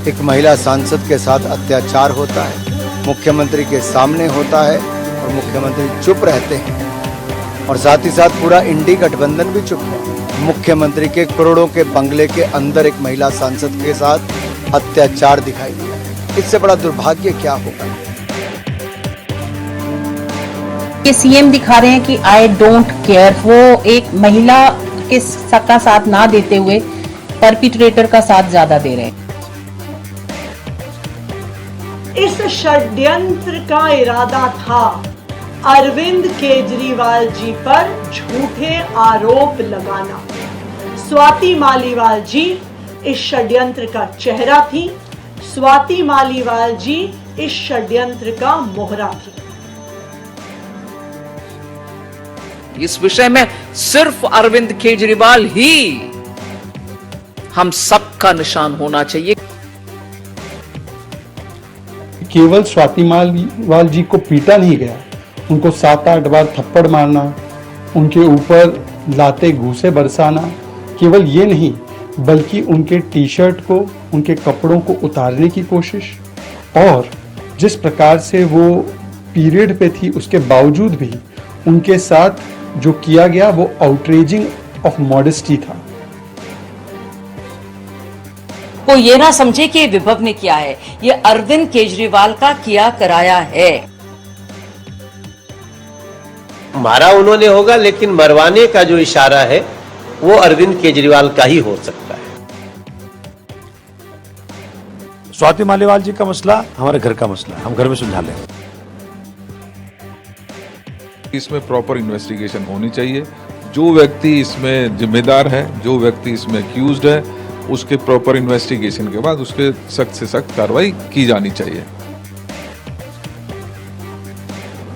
एक महिला सांसद के साथ अत्याचार होता है, मुख्यमंत्री के सामने होता है और मुख्यमंत्री चुप रहते हैं और साथ ही साथ पूरा इंडी गठबंधन भी चुप है। मुख्यमंत्री के करोड़ों के बंगले के अंदर एक महिला सांसद के साथ अत्याचार दिखाई दिया। इससे बड़ा दुर्भाग्य क्या होगा? कि सीएम दिखा रहे हैं कि आई डोंट केयर, वो एक महिला के का साथ ना देते हुए परपिट्रेटर का साथ ज्यादा दे रहे हैं। इस षड्यंत्र का इरादा था अरविंद केजरीवाल जी पर झूठे आरोप लगाना। स्वाति मालीवाल जी इस षड्यंत्र का चेहरा थी। स्वाति मालीवाल जी इस षड्यंत्र का मोहरा थी। इस विषय में सिर्फ अरविंद केजरीवाल ही हम सबका निशान होना चाहिए। केवल स्वाति मालीवाल जी को पीटा नहीं गया, उनको 7-8 बार थप्पड़ मारना, उनके ऊपर लाते घूसे बरसाना, केवल ये नहीं बल्कि उनके टी शर्ट को, उनके कपड़ों को उतारने की कोशिश, और जिस प्रकार से वो पीरियड पे थी उसके बावजूद भी उनके साथ जो किया गया वो आउटरेजिंग ऑफ मॉडेस्टी था। वो ये ना समझे कि विभव ने किया है, ये अरविंद केजरीवाल का किया कराया है। मारा उन्होंने होगा, लेकिन मरवाने का जो इशारा है वो अरविंद केजरीवाल का ही हो सकता है। स्वाति मालीवाल जी का मसला हमारे घर का मसला, हम घर में सुलझा लेंगे। इसमें प्रॉपर इन्वेस्टिगेशन होनी चाहिए। जो व्यक्ति इसमें जिम्मेदार है, जो व्यक्ति इसमें अक्यूज्ड है, उसके प्रॉपर इन्वेस्टिगेशन के बाद उसके सख्त से सख्त कार्रवाई की जानी चाहिए।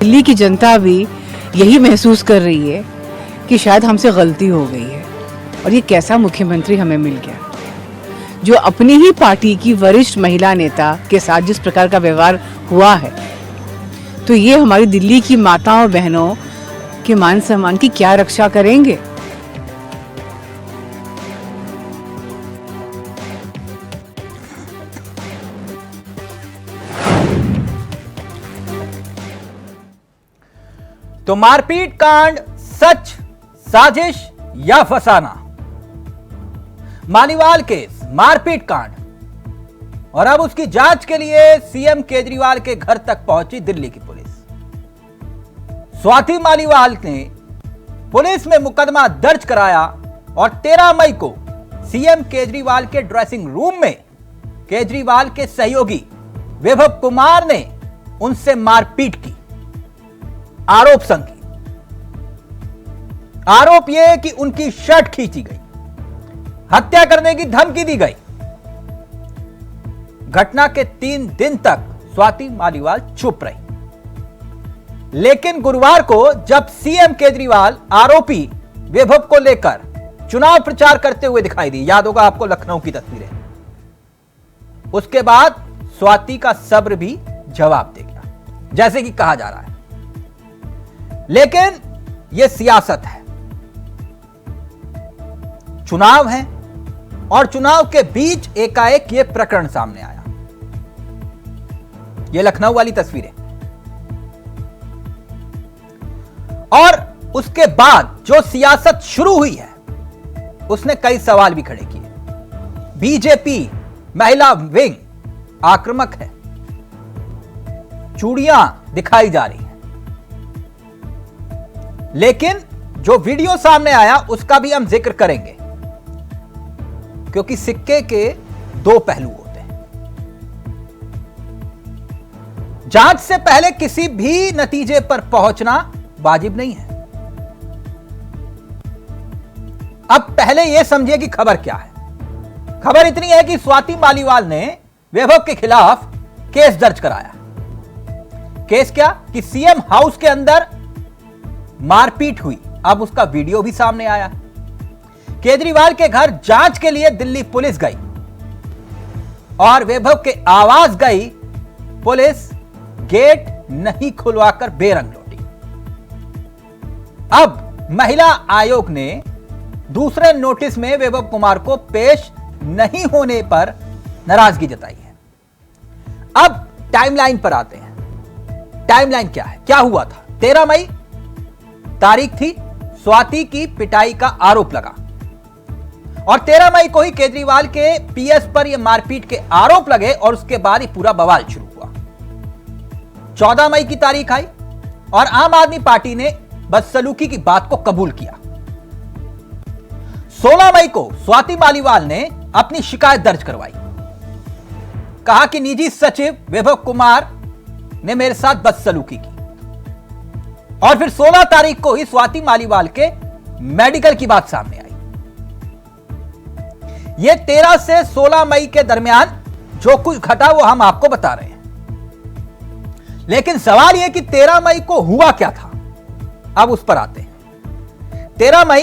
दिल्ली की जनता भी यही महसूस कर रही है कि शायद हमसे गलती हो गई है और ये कैसा मुख्यमंत्री हमें मिल गया, जो अपनी ही पार्टी की वरिष्ठ महिला नेता के साथ जिस प्रकार का व्यवहार हुआ है, तो ये हमारी दिल्ली की माताओं और बहनों के मान सम्मान की क्या रक्षा करेंगे। तो मारपीट कांड सच, साजिश या फसाना? मालीवाल केस, मारपीट कांड, और अब उसकी जांच के लिए सीएम केजरीवाल के घर तक पहुंची दिल्ली की पुलिस। स्वाति मालीवाल ने पुलिस में मुकदमा दर्ज कराया और 13 मई को सीएम केजरीवाल के ड्रेसिंग रूम में केजरीवाल के सहयोगी विभव कुमार ने उनसे मारपीट की। आरोप संगी, आरोप यह कि उनकी शर्ट खींची गई, हत्या करने की धमकी दी गई। घटना के 3 दिन तक स्वाति मालीवाल चुप रही, लेकिन गुरुवार को जब सीएम केजरीवाल आरोपी विभव को लेकर चुनाव प्रचार करते हुए दिखाई दी, याद होगा आपको लखनऊ की तस्वीरें, उसके बाद स्वाति का सब्र भी जवाब दे गया, जैसे कि कहा जा रहा है। लेकिन यह सियासत है, चुनाव है, और चुनाव के बीच एकाएक यह प्रकरण सामने आया। यह लखनऊ वाली तस्वीरें, और उसके बाद जो सियासत शुरू हुई है उसने कई सवाल भी खड़े किए। बीजेपी महिला विंग आक्रामक है, चूड़ियां दिखाई जा रही हैं, लेकिन जो वीडियो सामने आया उसका भी हम जिक्र करेंगे, क्योंकि सिक्के के 2 पहलू होते हैं। जांच से पहले किसी भी नतीजे पर पहुंचना वाजिब नहीं है। अब पहले यह समझिए कि खबर क्या है। खबर इतनी है कि स्वाति मालीवाल ने विभव के खिलाफ केस दर्ज कराया। केस क्या कि सीएम हाउस के अंदर मारपीट हुई, अब उसका वीडियो भी सामने आया। केजरीवाल के घर जांच के लिए दिल्ली पुलिस गई और विभव के आवास गई पुलिस, गेट नहीं खुलवाकर बेरंग लौटी। अब महिला आयोग ने दूसरे नोटिस में विभव कुमार को पेश नहीं होने पर नाराजगी जताई है। अब टाइमलाइन पर आते हैं। टाइमलाइन क्या है, क्या हुआ था? 13 मई तारीख थी, स्वाति की पिटाई का आरोप लगा और 13 मई को ही केजरीवाल के पीएस पर यह मारपीट के आरोप लगे और उसके बाद ही पूरा बवाल शुरू हुआ। 14 मई की तारीख आई और आम आदमी पार्टी ने बदसलूकी की बात को कबूल किया। 16 मई को स्वाति मालीवाल ने अपनी शिकायत दर्ज करवाई, कहा कि निजी सचिव वैभव कुमार ने मेरे साथ बदसलूकी की। और फिर 16 तारीख को ही स्वाति मालीवाल के मेडिकल की बात सामने आई। यह 13 से 16 मई के दरमियान जो कुछ घटा वो हम आपको बता रहे हैं, लेकिन सवाल यह कि 13 मई को हुआ क्या था। अब उस पर आते हैं। 13 मई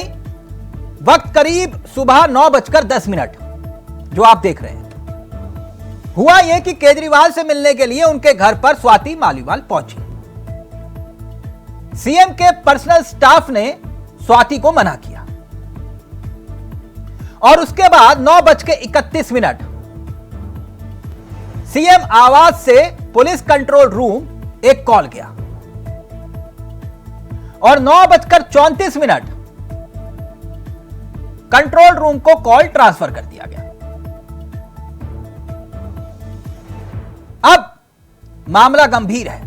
वक्त करीब सुबह 9:10 जो आप देख रहे हैं। हुआ यह कि केजरीवाल से मिलने के लिए उनके घर पर स्वाति मालीवाल पहुंची। सीएम के पर्सनल स्टाफ ने स्वाति को मना किया और उसके बाद 9:31 सीएम आवास से पुलिस कंट्रोल रूम एक कॉल गया और 9:34 कंट्रोल रूम को कॉल ट्रांसफर कर दिया गया। अब मामला गंभीर है,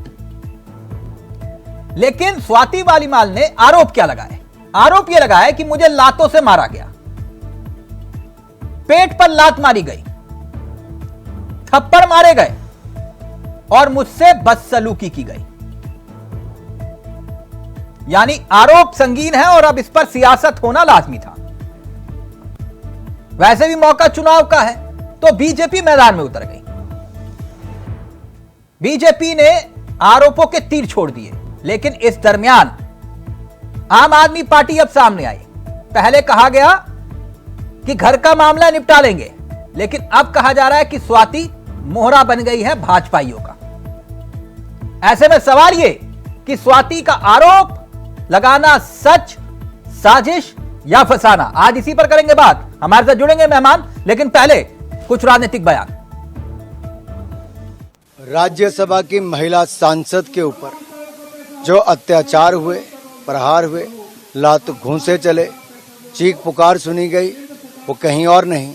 लेकिन स्वाति मालीवाल ने आरोप क्या लगाए? आरोप यह लगाया कि मुझे लातों से मारा गया, पेट पर लात मारी गई, थप्पड़ मारे गए और मुझसे बदसलूकी की गई। यानी आरोप संगीन है और अब इस पर सियासत होना लाजमी था। वैसे भी मौका चुनाव का है तो बीजेपी मैदान में उतर गई। बीजेपी ने आरोपों के तीर छोड़ दिए, लेकिन इस दरमियान आम आदमी पार्टी अब सामने आई। पहले कहा गया कि घर का मामला निपटा लेंगे, लेकिन अब कहा जा रहा है कि स्वाति मोहरा बन गई है भाजपाइयों का। ऐसे में सवाल यह कि स्वाति का आरोप लगाना सच, साजिश या फसाना, आज इसी पर करेंगे बात। हमारे साथ जुड़ेंगे मेहमान, लेकिन पहले कुछ राजनीतिक बयान। राज्यसभा की महिला सांसद के ऊपर जो अत्याचार हुए, प्रहार हुए, लात घूंसे चले, चीख पुकार सुनी गई, वो कहीं और नहीं,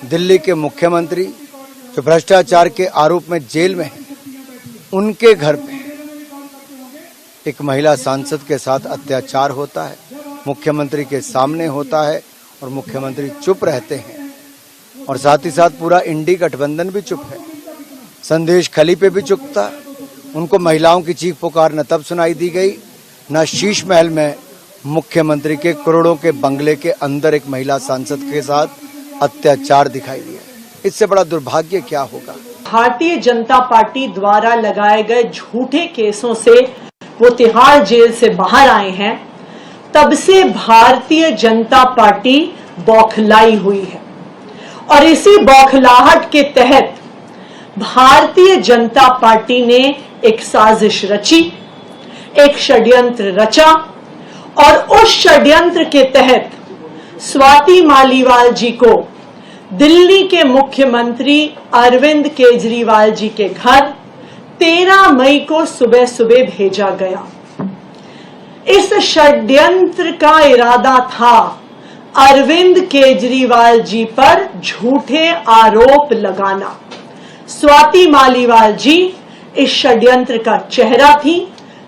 दिल्ली के मुख्यमंत्री जो भ्रष्टाचार के आरोप में जेल में हैं, उनके घर पे एक महिला सांसद के साथ अत्याचार होता है, मुख्यमंत्री के सामने होता है और मुख्यमंत्री चुप रहते हैं और साथ ही साथ पूरा इंडी गठबंधन भी चुप है। संदेश खली पे भी चुप था। उनको महिलाओं की चीख पुकार न तब सुनाई दी गई, न शीश महल में मुख्यमंत्री के करोड़ों के बंगले के अंदर एक महिला सांसद के साथ अत्याचार दिखाई दिया। इससे बड़ा दुर्भाग्य क्या होगा। भारतीय जनता पार्टी द्वारा लगाए गए झूठे केसों से वो तिहाड़ जेल से बाहर आए हैं, तब से भारतीय जनता पार्टी बौखलाई हुई है और इसी बौखलाहट के तहत भारतीय जनता पार्टी ने एक साजिश रची, एक षड्यंत्र रचा और उस षड्यंत्र के तहत स्वाति मालीवाल जी को दिल्ली के मुख्यमंत्री अरविंद केजरीवाल जी के घर 13 मई को सुबह सुबह भेजा गया। इस षड्यंत्र का इरादा था अरविंद केजरीवाल जी पर झूठे आरोप लगाना। स्वाति मालीवाल जी इस षड्यंत्र का चेहरा थी,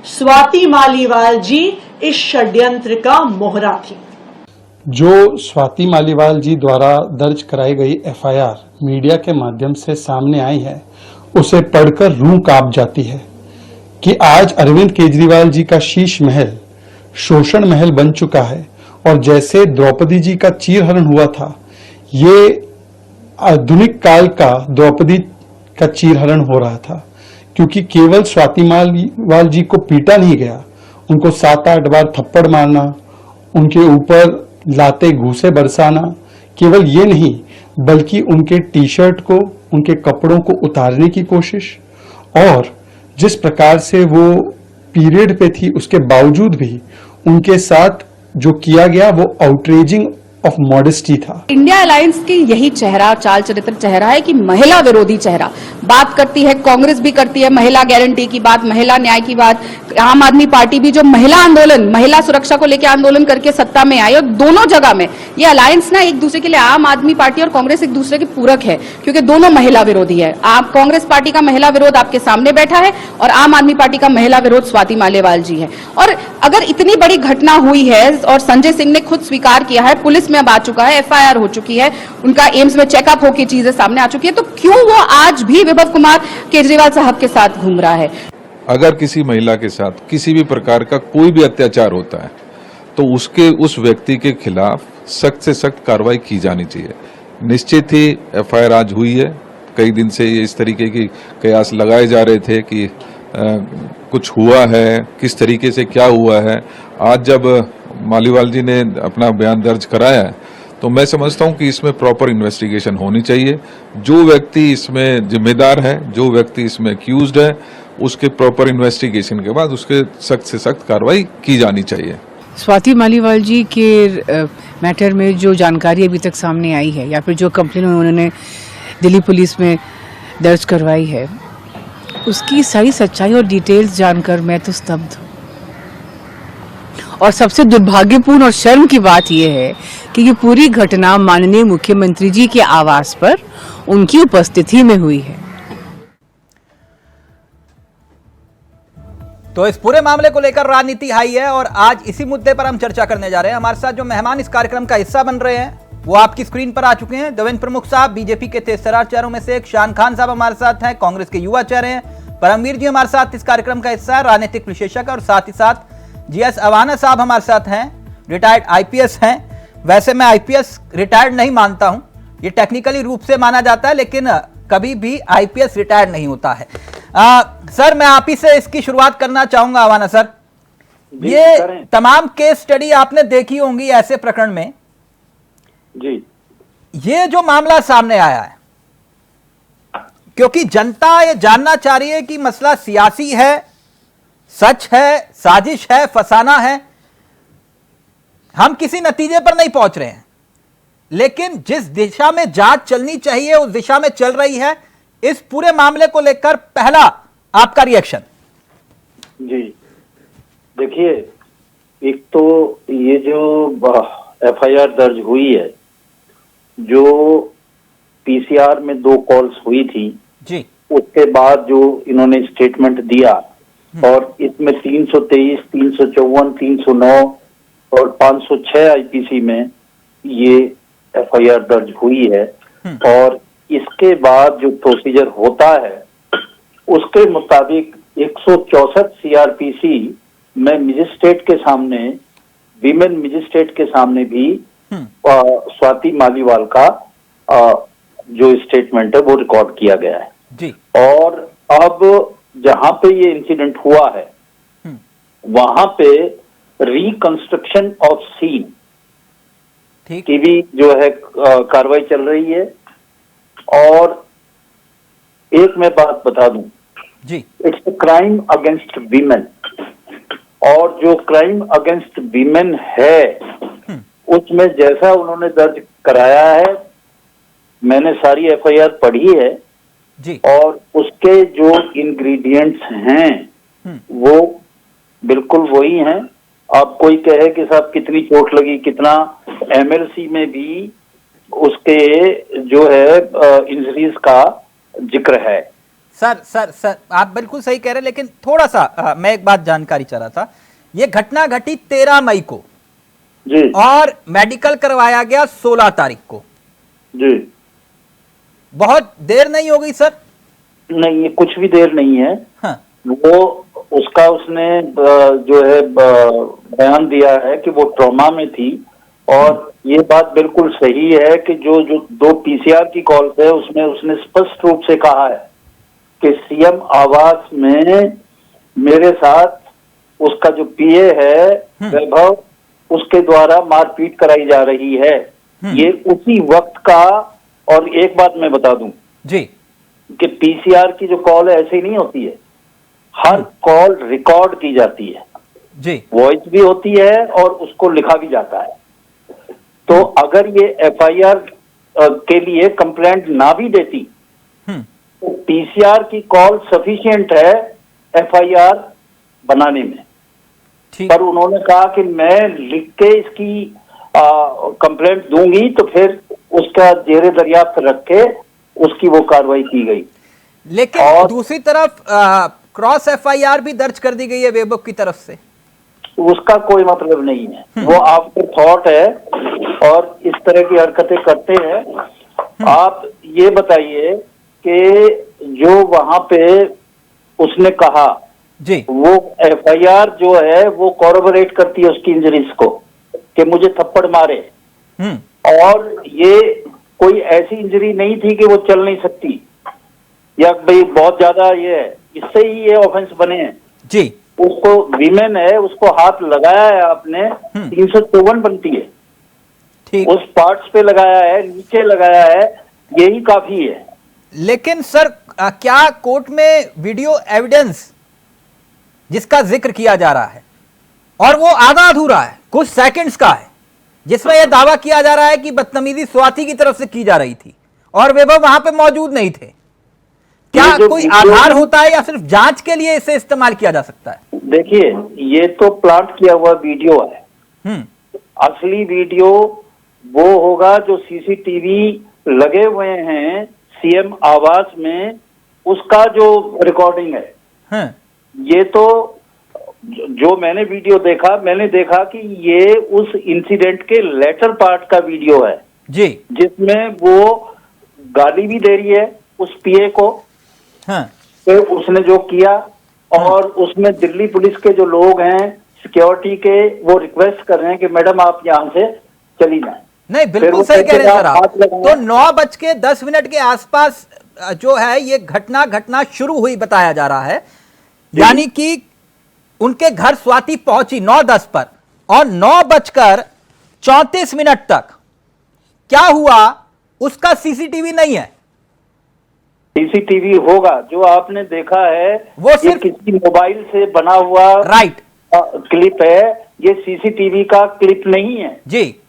स्वाति मालीवाल जी इस षड्यंत्र का मोहरा थी। जो स्वाति मालीवाल जी द्वारा दर्ज कराई गई एफआईआर मीडिया के माध्यम से सामने आई है, उसे पढ़कर रूह कांप जाती है कि आज अरविंद केजरीवाल जी का शीश महल शोषण महल बन चुका है और जैसे द्रौपदी जी का चीरहरण हुआ था, ये आधुनिक काल का द्रौपदी का चीरहरण हो रहा था, क्योंकि केवल स्वाति मालीवाल जी को पीटा नहीं गया, उनको 7-8 बार थप्पड़ मारना, उनके ऊपर लाते घूसे बरसाना, केवल ये नहीं बल्कि उनके टी शर्ट को, उनके कपड़ों को उतारने की कोशिश, और जिस प्रकार से वो पीरियड पे थी उसके बावजूद भी उनके साथ जो किया गया वो आउटरेजिंग ऑफ मॉडेस्टी था। इंडिया अलायंस की यही चेहरा, चाल चरित्र चेहरा है कि महिला विरोधी चेहरा। बात करती है, कांग्रेस भी करती है महिला गारंटी की बात, महिला न्याय की बात। आम आदमी पार्टी भी जो महिला आंदोलन, महिला सुरक्षा को लेकर आंदोलन करके सत्ता में आई, और दोनों जगह में ये अलायंस ना एक दूसरे के लिए, आम आदमी पार्टी और कांग्रेस एक दूसरे के पूरक है, क्योंकि दोनों महिला विरोधी है। आप कांग्रेस पार्टी का महिला विरोध आपके सामने बैठा है और आम आदमी पार्टी का महिला विरोध स्वाति मालेवाल जी है। और अगर इतनी बड़ी घटना हुई है और संजय सिंह ने खुद स्वीकार किया है, पुलिस में अब आ चुका है, एफआईआर हो चुकी है, उनका एम्स में चेकअप होकर चीजें सामने आ चुकी है, तो क्यों वो आज भी विभव कुमार केजरीवाल साहब के साथ घूम रहा है? अगर किसी महिला के साथ किसी भी प्रकार का कोई भी अत्याचार होता है तो उस व्यक्ति के खिलाफ सख्त से सख्त कार्रवाई की जानी चाहिए। निश्चित ही एफआईआर आज हुई है। कई दिन से ये इस तरीके की कयास लगाए जा रहे थे कि कुछ हुआ है, किस तरीके से क्या हुआ है। आज जब मालीवाल जी ने अपना बयान दर्ज कराया है तो मैं समझता हूं कि इसमें प्रॉपर इन्वेस्टिगेशन होनी चाहिए। जो व्यक्ति इसमें जिम्मेदार है, जो व्यक्ति इसमें एक्यूज्ड है, उसके प्रॉपर इन्वेस्टिगेशन के बाद उसके सख्त से सख्त कार्रवाई की जानी चाहिए। स्वाति मालीवाल जी के मैटर में जो जानकारी अभी तक सामने आई है, या फिर जो कंप्लेन उन्होंने दिल्ली पुलिस में दर्ज करवाई है, उसकी सारी सच्चाई और डिटेल्स जानकर मैं तो स्तब्ध हूँ। और सबसे दुर्भाग्यपूर्ण और शर्म की बात यह है कि ये पूरी घटना माननीय मुख्यमंत्री जी के आवास पर उनकी उपस्थिति में हुई है। तो इस पूरे मामले को लेकर राजनीति हाई है और आज इसी मुद्दे पर हम चर्चा करने जा रहे हैं। हमारे साथ जो मेहमान इस कार्यक्रम का हिस्सा बन रहे हैं वो आपकी स्क्रीन पर आ चुके हैं। देवेंद्र प्रमुख साहब, बीजेपी के तेजतर्रार चेहरों में से एक शान खान साहब हमारे साथ हैं, कांग्रेस के युवा चेहरे हैं। परमवीर जी हमारे साथ इस कार्यक्रम का हिस्सा है, राजनीतिक विशेषज्ञ, और साथ ही साथ जीएस अवाना साहब हमारे साथ हैं, रिटायर्ड आईपीएस हैं। वैसे मैं आईपीएस रिटायर्ड नहीं मानता हूं, ये टेक्निकली रूप से माना जाता है, लेकिन कभी भी आईपीएस रिटायर्ड नहीं होता है। सर, मैं आप ही से इसकी शुरुआत करना चाहूंगा। अवाना सर, ये तमाम केस स्टडी आपने देखी होंगी ऐसे प्रकरण में जी। ये जो मामला सामने आया है, क्योंकि जनता ये जानना चाह रही है कि मसला सियासी है, सच है, साजिश है, फसाना है। हम किसी नतीजे पर नहीं पहुंच रहे हैं, लेकिन जिस दिशा में जांच चलनी चाहिए उस दिशा में चल रही है। इस पूरे मामले को लेकर पहला आपका रिएक्शन। जी देखिए, एक तो ये जो एफआईआर दर्ज हुई है, जो पीसीआर में 2 कॉल्स हुई थी जी, उसके बाद जो इन्होंने स्टेटमेंट दिया, और इसमें 323, 354, 309 और 506 आईपीसी में ये एफआईआर दर्ज हुई है। और इसके बाद जो प्रोसीजर होता है उसके मुताबिक 164 सीआरपीसी में मजिस्ट्रेट के सामने, वीमेन मजिस्ट्रेट के सामने भी स्वाति मालीवाल का जो स्टेटमेंट है वो रिकॉर्ड किया गया है जी। और अब जहां पे ये इंसिडेंट हुआ है वहां पे रिकंस्ट्रक्शन ऑफ सीन की भी जो है कार्रवाई चल रही है। और एक मैं बात बता दूं जी, it's a crime against women, और जो क्राइम अगेंस्ट वीमेन है उसमें जैसा उन्होंने दर्ज कराया है, मैंने सारी एफआईआर पढ़ी है जी, और उसके जो इंग्रेडिएंट्स हैं वो बिल्कुल वही हैं। अब कोई कहे कि साहब कितनी चोट लगी, कितना, एमएलसी में भी उसके जो है इंजरीज का जिक्र है। सर आप बिल्कुल सही कह रहे हैं, लेकिन थोड़ा सा मैं एक बात जानकारी चाह रहा था। ये घटना घटी 13 मई को जी, और मेडिकल करवाया गया 16 तारीख को जी। बहुत देर नहीं हो गई सर? नहीं, ये कुछ भी देर नहीं है। हाँ। वो उसका उसने जो है बयान दिया है कि वो ट्रॉमा में थी, और ये बात बिल्कुल सही है कि जो 2 पीसीआर की कॉल्स है उसमें उसने स्पष्ट रूप से कहा है कि सीएम आवास में मेरे साथ उसका जो पीए है वैभव, उसके द्वारा मारपीट कराई जा रही है। ये उसी वक्त का। और एक बात मैं बता दूं जी कि पीसीआर की जो कॉल है ऐसे ही नहीं होती है, हर कॉल रिकॉर्ड की जाती है जी, वॉइस भी होती है और उसको लिखा भी जाता है। तो अगर ये एफआईआर के लिए कंप्लेंट ना भी देती तो पीसीआर की कॉल सफिशिएंट है एफआईआर बनाने में। पर उन्होंने कहा कि मैं लिख के इसकी कंप्लेंट दूंगी, तो फिर उसका जेरे दरियाफ्त रख के उसकी वो कार्रवाई की गई। लेकिन दूसरी तरफ क्रॉस एफआईआर भी दर्ज कर दी गई है वैभव की तरफ से। उसका कोई मतलब नहीं है, वो आफ्टर थॉट है और इस तरह की हरकतें करते हैं। आप ये बताइए कि जो वहां पे उसने कहा जी, वो एफआईआर जो है वो कॉरोबोरेट करती है उसकी इंजरीज को कि मुझे थप्पड़ मारे, और ये कोई ऐसी इंजरी नहीं थी कि वो चल नहीं सकती या भाई बहुत ज्यादा ये है, इससे ही ये ऑफेंस बने हैं जी। उसको वीमेन है, उसको हाथ लगाया है आपने, 354 बनती है, ठीक, उस पार्ट्स पे लगाया है, नीचे लगाया है, यही काफी है। लेकिन सर क्या कोर्ट में वीडियो एविडेंस जिसका जिक्र किया जा रहा है और वो आधा अधूरा है, कुछ सेकंड्स का है, जिसमें यह दावा किया जा रहा है कि बदतमीजी स्वाति की तरफ से की जा रही थी और वैभव वहां पे मौजूद नहीं थे, क्या कोई आधार होता है या सिर्फ जांच के लिए इसे इस्तेमाल किया जा सकता है? देखिए, ये तो प्लांट किया हुआ वीडियो है। असली वीडियो वो होगा जो सीसीटीवी लगे हुए हैं सीएम आवास में, उसका जो रिकॉर्डिंग है। ये तो जो मैंने वीडियो देखा, मैंने देखा कि ये उस इंसिडेंट के लेटर पार्ट का वीडियो है जी, जिसमें वो गाली भी दे रही है उस पीए को कि उसने जो किया, और उसमें दिल्ली पुलिस के जो लोग हैं सिक्योरिटी के, वो रिक्वेस्ट कर रहे हैं कि मैडम आप यहाँ से चली जाएं। नहीं, बिल्कुल सही कह रहे हैं सर आप। तो 9:10 के आसपास जो है ये घटना शुरू हुई बताया जा रहा है, यानी कि उनके घर स्वाति पहुंची 9:10 पर और 9:34 तक क्या हुआ उसका सीसीटीवी नहीं है। सीसीटीवी होगा, जो आपने देखा है वो सिर्फ किसी मोबाइल से बना हुआ राइट क्लिप है, ये सीसीटीवी का क्लिप नहीं है जी।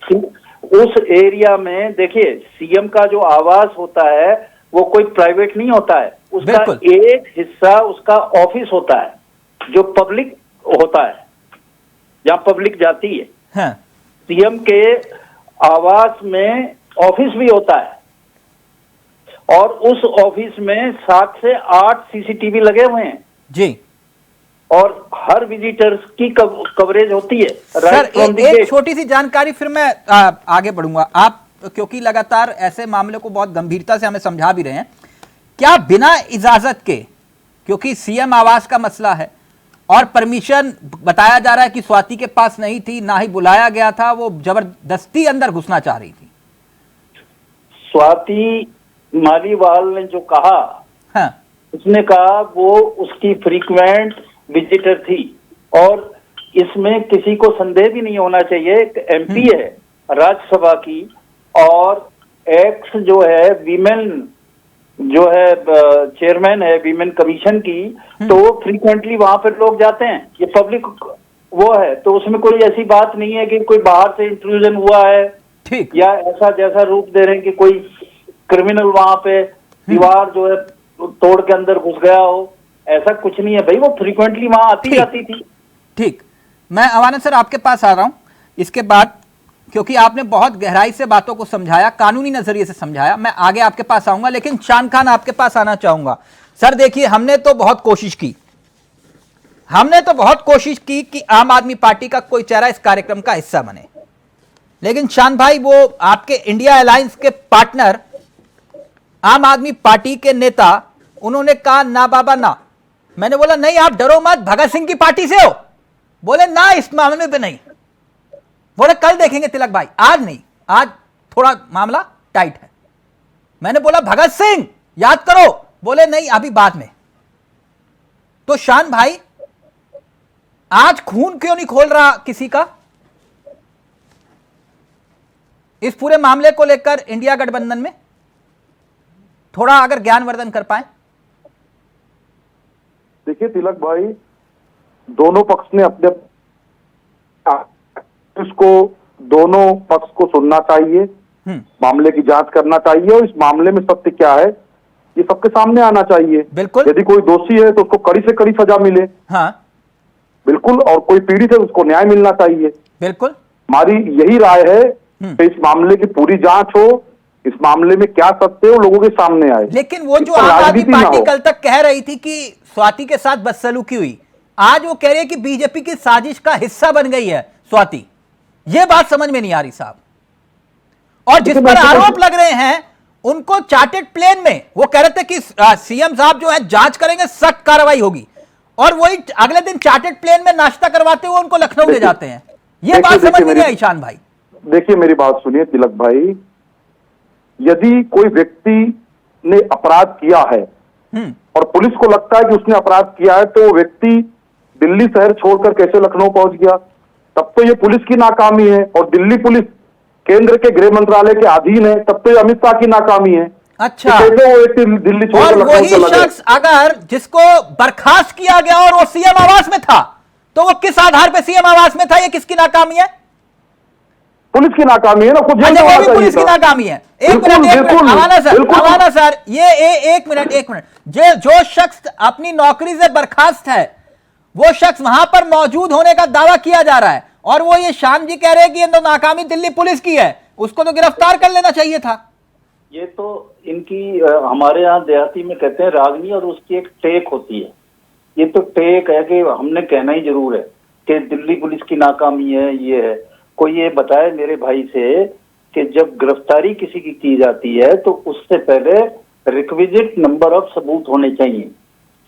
उस एरिया में देखिए, सीएम का जो आवास होता है वो कोई प्राइवेट नहीं होता है, उसका एक हिस्सा उसका ऑफिस होता है जो पब्लिक होता है, जहां पब्लिक जाती है। सीएम के आवास में ऑफिस भी होता है और उस ऑफिस में 7 से 8 सीसीटीवी लगे हुए हैं जी, और हर विजिटर्स की कवरेज होती है। सर एक छोटी सी जानकारी, फिर मैं आगे बढ़ूंगा। आप क्योंकि लगातार ऐसे मामले को बहुत गंभीरता से हमें समझा भी रहे हैं, क्या बिना इजाजत के, क्योंकि सीएम आवास का मसला है और परमिशन बताया जा रहा है कि स्वाति के पास नहीं थी, ना ही बुलाया गया था, वो जबरदस्ती अंदर घुसना चाह रही थी। स्वाति मालीवाल ने जो कहा, उसने कहा वो उसकी फ्रीक्वेंट विजिटर थी, और इसमें किसी को संदेह भी नहीं होना चाहिए। एक एमपी है राज्यसभा की और एक्स जो है वीमेन जो है चेयरमैन है वीमेन कमीशन की, तो वो फ्रीक्वेंटली वहां पर लोग जाते हैं, ये पब्लिक वो है, तो उसमें कोई ऐसी बात नहीं है कि कोई बाहर से इंट्रूजन हुआ है ठीक, या ऐसा जैसा रूप दे रहे हैं कि कोई क्रिमिनल वहां पे दीवार जो है तोड़ के अंदर घुस गया हो, ऐसा कुछ नहीं है भाई, वो फ्रीक्वेंटली वहां आती जाती थी। ठीक, मैं अमानत सर आपके पास आ रहा हूं इसके बाद, क्योंकि आपने बहुत गहराई से बातों को समझाया, कानूनी नजरिए से समझाया। मैं आगे आपके पास आऊंगा, लेकिन शान खान आपके पास आना चाहूंगा। सर देखिए, हमने तो बहुत कोशिश की कि आम आदमी पार्टी का कोई चेहरा इस कार्यक्रम का हिस्सा बने, लेकिन शान भाई वो आपके इंडिया अलायंस के पार्टनर आम आदमी पार्टी के नेता, उन्होंने कहा ना बाबा ना। मैंने बोला नहीं, आप डरो मत, भगत सिंह की पार्टी से हो। बोले ना, इस मामले पे नहीं। बोले कल देखेंगे तिलक भाई, आज नहीं, आज थोड़ा मामला टाइट है। मैंने बोला भगत सिंह याद करो, बोले नहीं अभी बाद में। तो शान भाई आज खून क्यों नहीं खोल रहा किसी का इस पूरे मामले को लेकर इंडिया गठबंधन में? थोड़ा अगर ज्ञानवर्धन कर पाए। देखिए तिलक भाई, दोनों पक्ष ने अपने इसको दोनों पक्ष को सुनना चाहिए, मामले की जांच करना चाहिए और इस मामले में सत्य क्या है ये सबके सामने आना चाहिए। बिल्कुल। यदि कोई दोषी है तो उसको कड़ी से कड़ी सजा मिले। हाँ बिल्कुल। और कोई पीड़ित है उसको न्याय मिलना चाहिए। बिल्कुल। हमारी यही राय है कि इस मामले की पूरी जांच हो, इस मामले में क्या सत्य है वो लोगों के सामने आए। लेकिन वो इस जो पर आम आदमी राजनीति ना पार्टी हो। कल तक कह रही थी कि स्वाति के साथ बदसलूकी हुई, आज वो कह रही है कि बीजेपी की साजिश का हिस्सा बन गई है स्वाति। ये बात समझ में नहीं आ रही साहब। और जिस पर आरोप लग रहे हैं उनको चार्टेड प्लेन में वो कह रहे थे कि सीएम साहब जो है जांच करेंगे, सख्त कार्रवाई होगी, और वही अगले दिन चार्टेड प्लेन में नाश्ता करवाते हुए उनको लखनऊ ले जाते हैं। ये बात समझ में नहीं आई ईशान भाई। देखिए मेरी बात सुनिए तिलक भाई, यदि कोई व्यक्ति ने अपराध किया है और पुलिस को लगता है कि उसने अपराध किया है तो वो व्यक्ति दिल्ली शहर छोड़कर कैसे लखनऊ पहुंच गया, तब तो ये पुलिस की नाकामी है। और दिल्ली पुलिस केंद्र के गृह मंत्रालय के अधीन है, तब तो ये अमित शाह की नाकामी है। अच्छा। तो कैसे वो व्यक्ति दिल्ली छोड़कर और लखनऊ वही चला गया? शख्स अगर जिसको बर्खास्त किया गया और वो सीएम आवास में था, तो वो किस आधार पे सीएम आवास में था? ये किसकी नाकामी है? पुलिस की नाकामी है ना, खुद अच्छा, वो भी पुलिस की नाकामी है। एक मिनट अवाना सर, ये एक मिनट जो शख्स अपनी नौकरी से बर्खास्त है वो शख्स वहां पर मौजूद होने का दावा किया जा रहा है, और वो ये शाम जी कह रहे हैं कि ये तो नाकामी दिल्ली पुलिस की है, उसको तो गिरफ्तार कर लेना चाहिए था। ये तो इनकी हमारे यहाँ देहाती में कहते हैं रागनी, और उसकी एक टेक होती है। ये तो टेक है कि हमने कहना ही जरूर है कि दिल्ली पुलिस की नाकामी है। ये है, कोई ये बताए मेरे भाई से कि जब गिरफ्तारी किसी की जाती है तो उससे पहले रिक्विजिट नंबर ऑफ सबूत होने चाहिए,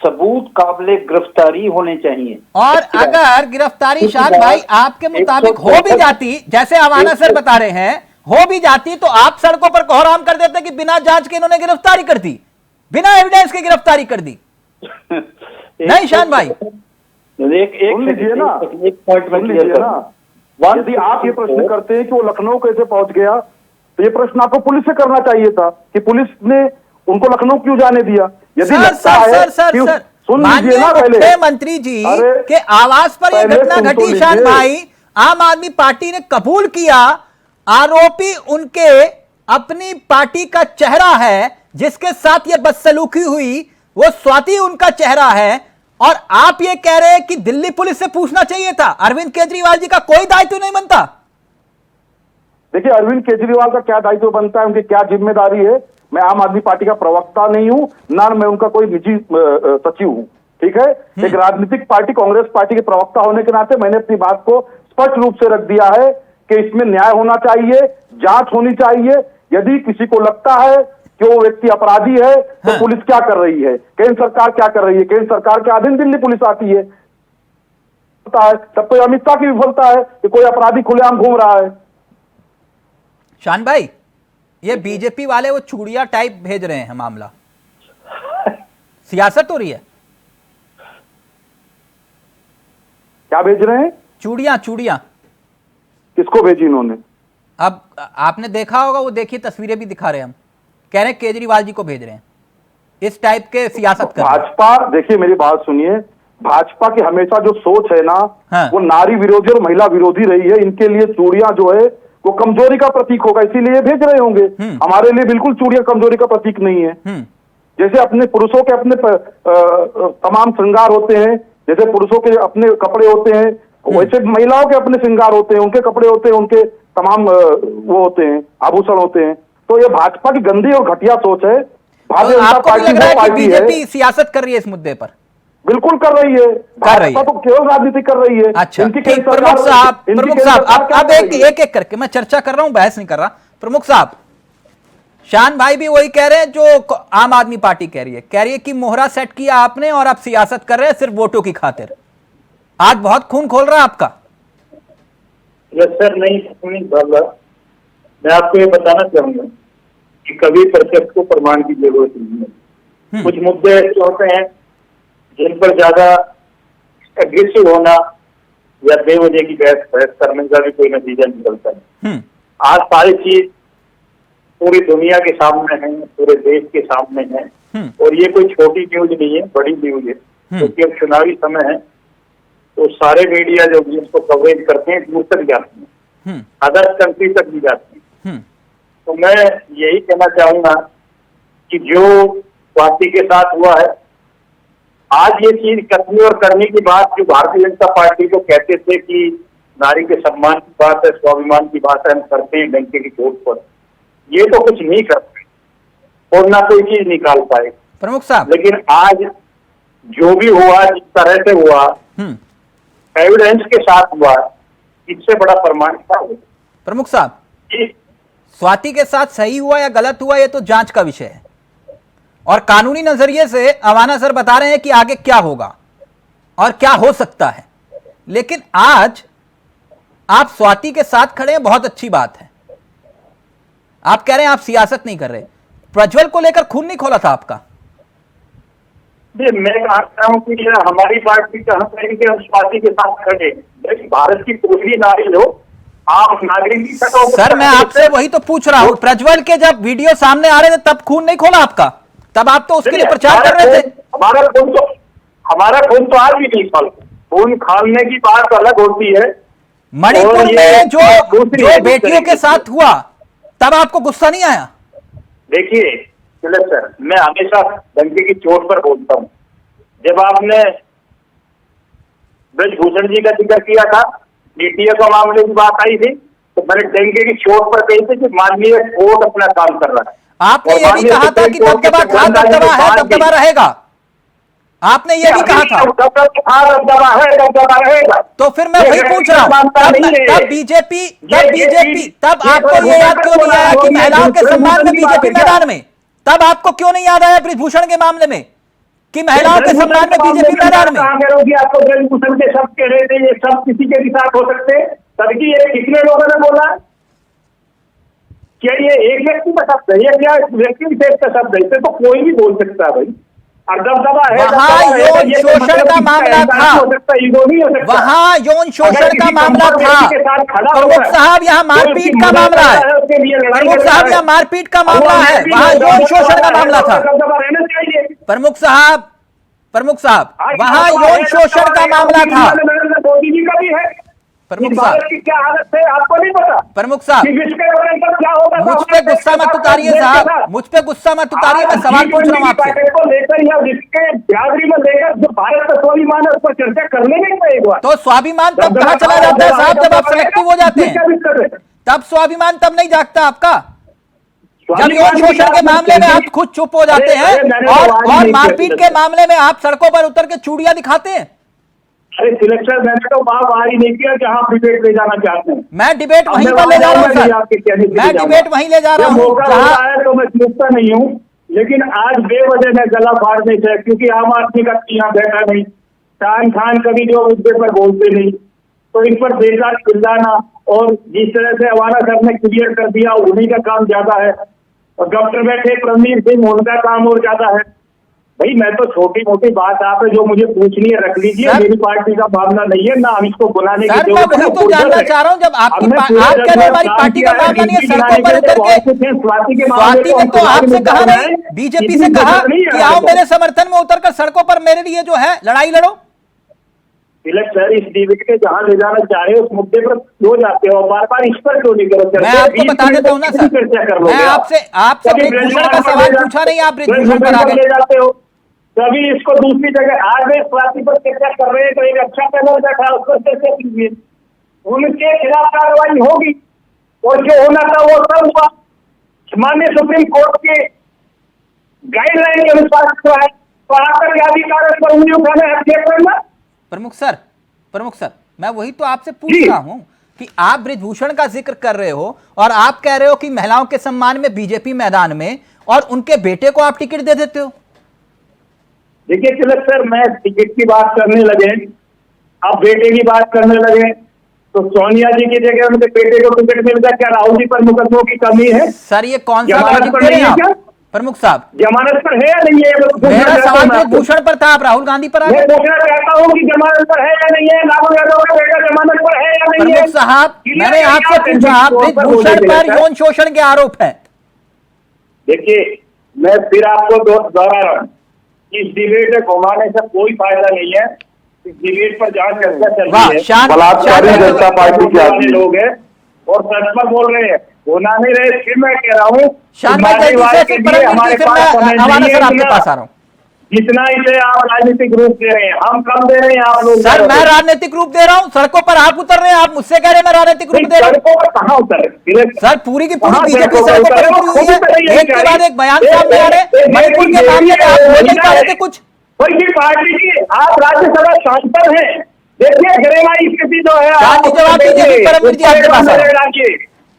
सबूत काबिले गिरफ्तारी होने चाहिए। और अगर गिरफ्तारी शान भाई आपके मुताबिक हो भी जाती, जैसे अवाना सर बता रहे हैं, हो भी जाती, तो आप सड़कों पर कोहराम कर देते कि बिना जांच के इन्होंने गिरफ्तारी कर दी, बिना एविडेंस के गिरफ्तारी कर दी। नहीं शान भाई, एक पॉइंट में क्लियर करना, यदि आप ये प्रश्न करते हैं कि वो लखनऊ कैसे पहुंच गया, तो ये प्रश्न आपको पुलिस से करना चाहिए था कि पुलिस ने उनको लखनऊ क्यों जाने दिया। यदि माननीय मुख्यमंत्री जी के आवास पर यह घटना घटी शान भाई, आम आदमी पार्टी ने कबूल किया आरोपी उनके अपनी पार्टी का चेहरा है, जिसके साथ यह बदसलूकी हुई वो स्वाति उनका चेहरा है, और आप ये कह रहे हैं कि दिल्ली पुलिस से पूछना चाहिए था। अरविंद केजरीवाल जी का कोई दायित्व नहीं बनता? देखिए अरविंद केजरीवाल का क्या दायित्व बनता है, उनकी क्या जिम्मेदारी है। मैं आम आदमी पार्टी का प्रवक्ता नहीं हूं, ना मैं उनका कोई निजी सचिव हूं, ठीक है। एक राजनीतिक पार्टी कांग्रेस पार्टी के प्रवक्ता होने के नाते मैंने अपनी बात को स्पष्ट रूप से रख दिया है कि इसमें न्याय होना चाहिए, जांच होनी चाहिए। यदि किसी को लगता है कि वो व्यक्ति अपराधी है तो पुलिस क्या कर रही है, केंद्र सरकार क्या कर रही है, केंद्र सरकार के अधीन दिल्ली पुलिस आती है, तब तो अमित शाह की विफलता है कि कोई अपराधी खुलेआम घूम रहा है। शान भाई, ये बीजेपी वाले वो चूड़िया टाइप भेज रहे हैं मामला, सियासत हो रही है। क्या भेज रहे हैं? चूड़िया। किसको भेजी इन्होंने? अब आपने देखा होगा, वो देखिए तस्वीरें भी दिखा रहे हैं, हम कह रहे हैं केजरीवाल जी को भेज रहे हैं, इस टाइप के सियासत कर। भाजपा, देखिए मेरी बात सुनिए, भाजपा की हमेशा जो सोच है ना, वो नारी विरोधी और महिला विरोधी रही है। इनके लिए चूड़ियां जो है वो कमजोरी का प्रतीक होगा, इसीलिए भेज रहे होंगे। हमारे लिए बिल्कुल चूड़ियां कमजोरी का प्रतीक नहीं है। जैसे अपने पुरुषों के अपने तमाम श्रृंगार होते हैं, जैसे पुरुषों के अपने कपड़े होते हैं, वैसे महिलाओं के अपने श्रृंगार होते हैं, उनके कपड़े होते हैं, उनके तमाम वो होते हैं, आभूषण होते हैं। तो ये भाजपा की गंदी और घटिया सोच है। भारतीय जनता पार्टी है बीजेपी सियासत कर रही है इस मुद्दे पर? बिल्कुल कर रही है, भाजपा तो केवल राजनीति कर रही है। अच्छा, प्रमुख साहब अब एक करके मैं चर्चा कर रहा हूं, बहस नहीं कर रहा। प्रमुख साहब, शान भाई भी वही कह रहे हैं जो आम आदमी पार्टी कह रही है कि मोहरा सेट किया आपने और आप सियासत कर रहे हैं सिर्फ वोटों की खातिर। आज बहुत खून खोल रहा है आपका। सर नहीं खोल रहा, मैं आपको ये बताना चाहूंगा कि कभी प्रत्यक्ष को प्रमाण की जरूरत नहीं है। कुछ मुद्दे ऐसे होते हैं जिन पर ज्यादा एग्रेसिव होना या बेवजह की बहस करने का भी कोई नतीजा निकलता है। आज सारी चीज पूरी दुनिया के सामने है, पूरे देश के सामने है, और ये कोई छोटी न्यूज नहीं है, बड़ी न्यूज है। क्योंकि अब चुनावी समय है तो सारे मीडिया जो भी इसको कवरेज करते हैं दूर तक जाते हैं। अदर्स कंट्री तक दी जाती है। तो मैं यही कहना चाहूंगा कि जो स्वाति के साथ हुआ है, आज ये चीज करने और करने की बात जो भारतीय जनता पार्टी को कहते थे कि नारी के सम्मान की बात है, स्वाभिमान की बात है, हम करते हैं डंके की चोट पर, ये तो कुछ नहीं करते और ना कोई चीज निकाल पाए प्रमुख साहब। लेकिन आज जो भी हुआ, जिस तरह से हुआ, एविडेंस के साथ हुआ, इससे बड़ा प्रमाण क्या होगा? प्रमुख साहब, स्वाति के साथ सही हुआ या गलत हुआ ये तो जांच का विषय है, और कानूनी नजरिए से अवाना सर बता रहे हैं कि आगे क्या होगा और क्या हो सकता है। लेकिन आज आप स्वाति के साथ खड़े हैं, बहुत अच्छी बात है। आप कह रहे हैं आप सियासत नहीं कर रहे। प्रज्वल को लेकर खून नहीं खोला था आपका? मैं कहता हूँ कि हमारी पार्टी का हम कहेंगे कि हम स्वाति के साथ खड़े, लेकिन भारत की कोई भी नारी हो, आप नागरिक की सर मैं आपसे वही तो पूछ रहा हूँ। प्रज्वल के जब वीडियो सामने आ रहे थे तब खून नहीं खोला आपका? तब आप तो उसके लिए प्रचार कर रहे थे। हमारा खून तो आज भी नहीं खोल। खून खाने की बात अलग होती है। मणिपुर में जो बेटियों के साथ हुआ तब आपको गुस्सा नहीं आया? देखिए तिलक सर, मैं हमेशा डंके की चोट पर बोलता हूँ। जब आपने ब्रजभूषण जी का जिक्र किया था, डीटीए का मामले की बात आई थी, तो मैंने डंके की चोट पर कही थी कि माननीय कोर्ट अपना काम कर रहा है। आपने ये भी कहा था कि दबदबा था, दबदबा है, दबदबा रहेगा। आपने ये भी कहा था। दबदबा है, दबदबा रहेगा। तो फिर मैं वही पूछ रहा हूँ, तब बीजेपी तब आपको ये याद क्यों नहीं आया कि महिलाओं के सम्मान में बीजेपी मैदान में? तब आपको क्यों नहीं याद आया ब्रजभूषण के मामले में कि महिलाओं के सम्मान में बीजेपी मैदान में? आपको ब्रजभूषण के शब्द कह रहे थे, ये सब किसी के भी साथ हो सकते हैं। तभी ये कितने लोगों ने बोला? क्या ये एक व्यक्ति का शब्द है? ये क्या व्यक्ति विशेष का शब्द है? इसे तो कोई भी बोल सकता है भाई। वहां यौन शोषण का मामला था, वहां यौन शोषण का मामला था। प्रमुख साहब यहाँ मारपीट का मामला है, प्रमुख साहब यहाँ मारपीट का मामला है, वहां यौन शोषण का मामला था। प्रमुख साहब वहां यौन शोषण का मामला था। मोदी जी का भी है। प्रमुख साहब की क्या हालत है आपको नहीं पता? प्रमुख साहब क्या होगा? मुझ पे गुस्सा मत उतारिए साहब, मुझ पे गुस्सा मत उतारिए। मैं सवाल पूछ रहा हूँ आपसे। को लेकर या जिसके बिरादरी में लेकर जो भारत का स्वाभिमान है उस पर चर्चा करने नहीं पाएगा। तो स्वाभिमान तब कहाँ चला जाता है साहब जब आप सिलेक्टिव हो जाते हैं? तब स्वाभिमान तब नहीं जागता आपका जब यौन शोषण के मामले में आप खुद चुप हो जाते हैं और मारपीट के मामले में आप सड़कों पर उतर के चूड़ियां दिखाते हैं। अरे सिलेक्टर मैंने तो बाहर ही नहीं किया कि आप डिबेट ले जाना चाहते हैं। मैं डिबेट वहीं पर ले जा रहा हूँ सर, मैं डिबेट वहीं ले जा रहा हूँ। मौका है तो मैं सोचता नहीं हूँ, लेकिन आज बेवजह मैं गला फाड़ने से, क्योंकि आम आदमी का यहाँ बैठा नहीं, शान खान कभी जो मुद्दे पर बोलते नहीं, तो इन पर बेकार चिल्लाना और जिस तरह से अवाना सर ने क्लियर कर दिया उन्हीं का काम ज्यादा है, और डॉक्टर बैठे प्रवीण सिंह उनका काम और ज्यादा है। भाई मैं तो छोटी मोटी बात आप जो मुझे पूछनी है रख लीजिए, मेरी पार्टी का मामला नहीं है, ना हम इसको बुलाने की जरूरत है। तो जानना चाह रहा हूँ जब आपकी हमारी पार्टी का मामला नहीं है, सड़कों पर उतर के स्वाति ने तो आपसे कहा नहीं, बीजेपी से कहा कि आओ मेरे समर्थन में उतरकर सड़कों पर मेरे लिए जो है लड़ाई लड़ो। तिलक सर इस डिबेट के जहाँ ले जाना चाह रहे हो उस मुद्दे पर क्यों जाते हो, बार बार इस पर क्यों नहीं करो? मैं आपको बता देता हूँ ना सर, मैं आपसे ब्रजभूषण का सवाल पूछा नहीं, आप ब्रजभूषण पर आ गए जाते हो। कभी इसको दूसरी जगह आज भी स्वाति पर चर्चा कर रहे हैं तो एक अच्छा पैनल बैठा उस पर चर्चा कीजिए, उनके खिलाफ कार्रवाई होगी और जो होना था वो सब हुआ। माननीय सुप्रीम कोर्ट के गाइडलाइन के अनुसार है, तो आकर क्या अधिकार पर उंगली उठाना है चेक करना? प्रमुख सर मैं वही तो आपसे पूछ रहा हूं कि आप ब्रजभूषण का जिक्र कर रहे हो और आप कह रहे हो कि महिलाओं के सम्मान में बीजेपी मैदान में, और उनके बेटे को आप टिकट दे देते हो। देखिए तिलक सर, मैं टिकट की बात करने लगे, अब बेटे की बात करने लगे, तो सोनिया जी की जगह उनके बेटे को टिकट मिल गया। क्या राहुल जी पर मुकदमों की कमी है? सर ये कौन सा लॉजिक दे रहे हैं आप? प्रमुख साहब जमानत पर है या नहीं है? मेरा सवाल ब्रजभूषण पर था, आप राहुल गांधी पर आ गए। पूछना चाहता हूँ कि जमानत पर है या नहीं है? राहुल यादव का बेटा जमानत पर है या नहीं है? प्रमुख साहब मैंने आपसे पूछा, ब्रजभूषण पर यौन शोषण के आरोप है। देखिए मैं फिर आपको दोहरा रहा हूँ, इस डिबेट में घुमाने से कोई फायदा नहीं है। इस डिबेट पर जहाँ चर्चा चल रही है बलात्कारी जनता पार्टी के लोग हैं, और सच पर बोल रहे हैं, होना नहीं रहे। फिर मैं कह रहा हूँ शानभाई जल्दी से फिर परमवीर जी, फिर मैं हमारा सर आपके पास आ रहा हूँ। जितना इसे आप राजनीतिक रूप दे रहे हैं, हम कम दे रहे हैं, आप लोग सर मैं राजनीतिक रूप दे रहा हूँ, सड़कों पर आप उतर रहे हैं, आप मुझसे कह रहे हैं मैं राजनीतिक रूप दे रहा हूँ। सड़कों पर कहाँ उतरे सर पूरी की पूरी बीजेपी सड़कों पर उतरी हुई है, एक के बाद एक बयान सामने आ रहे हैं। मणिपुर के मामले में आप बोल नहीं पा रहे थे कुछ। कोई पार्टी की आप राज्यसभा सांसद हैं, देखिए गरेवा स्थिति जो है, जवाब दीजिए परमवीर जी आपके पास आ रहा हूं।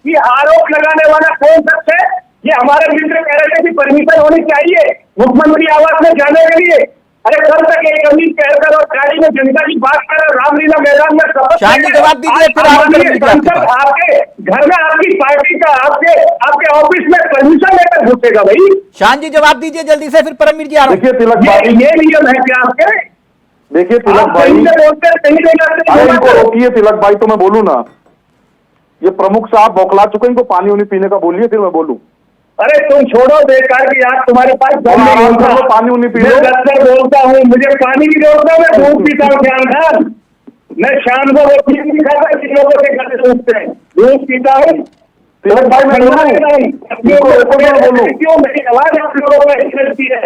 ये आरोप लगाने वाला कौन शख्स है? ये हमारे मित्र कह रहे थे कि परमिशन होनी चाहिए मुख्यमंत्री आवास में जाने के लिए। अरे कल तक एक अमीर कहकर और गाड़ी में जनता की बात कर, रामलीला मैदान में शपथ जवाब दीजिए फिर आपके घर में आपकी पार्टी का आपके ऑफिस में परमिशन लेकर घुसेगा भाई। शान जी जवाब दीजिए जल्दी से, फिर परमवीर जी आ रहा हूं। देखिए तिलक भाई, ये नियम है क्या आपके? देखिए तिलक भाई, इनको रोकिए तिलक भाई, तो मैं बोलूं ना। ये प्रमुख साहब बौखला चुके, इनको पानी उनी पीने का बोलिए, फिर मैं बोलूं। अरे तुम छोड़ो बेकार की, यार तुम्हारे पास पानी उनी पी लो। बोलता हूँ, मुझे पानी की जरूरत है, मैं दूध पीता हूँ। ध्यान खान, मैं शाम को वो चीज नहीं खाता जिन लोगों के घर सूखते हैं, दूध पीता हूँ। तिलक भाई मैं बोलूं क्यों मेरी आवाज आप लोगों को चलती है?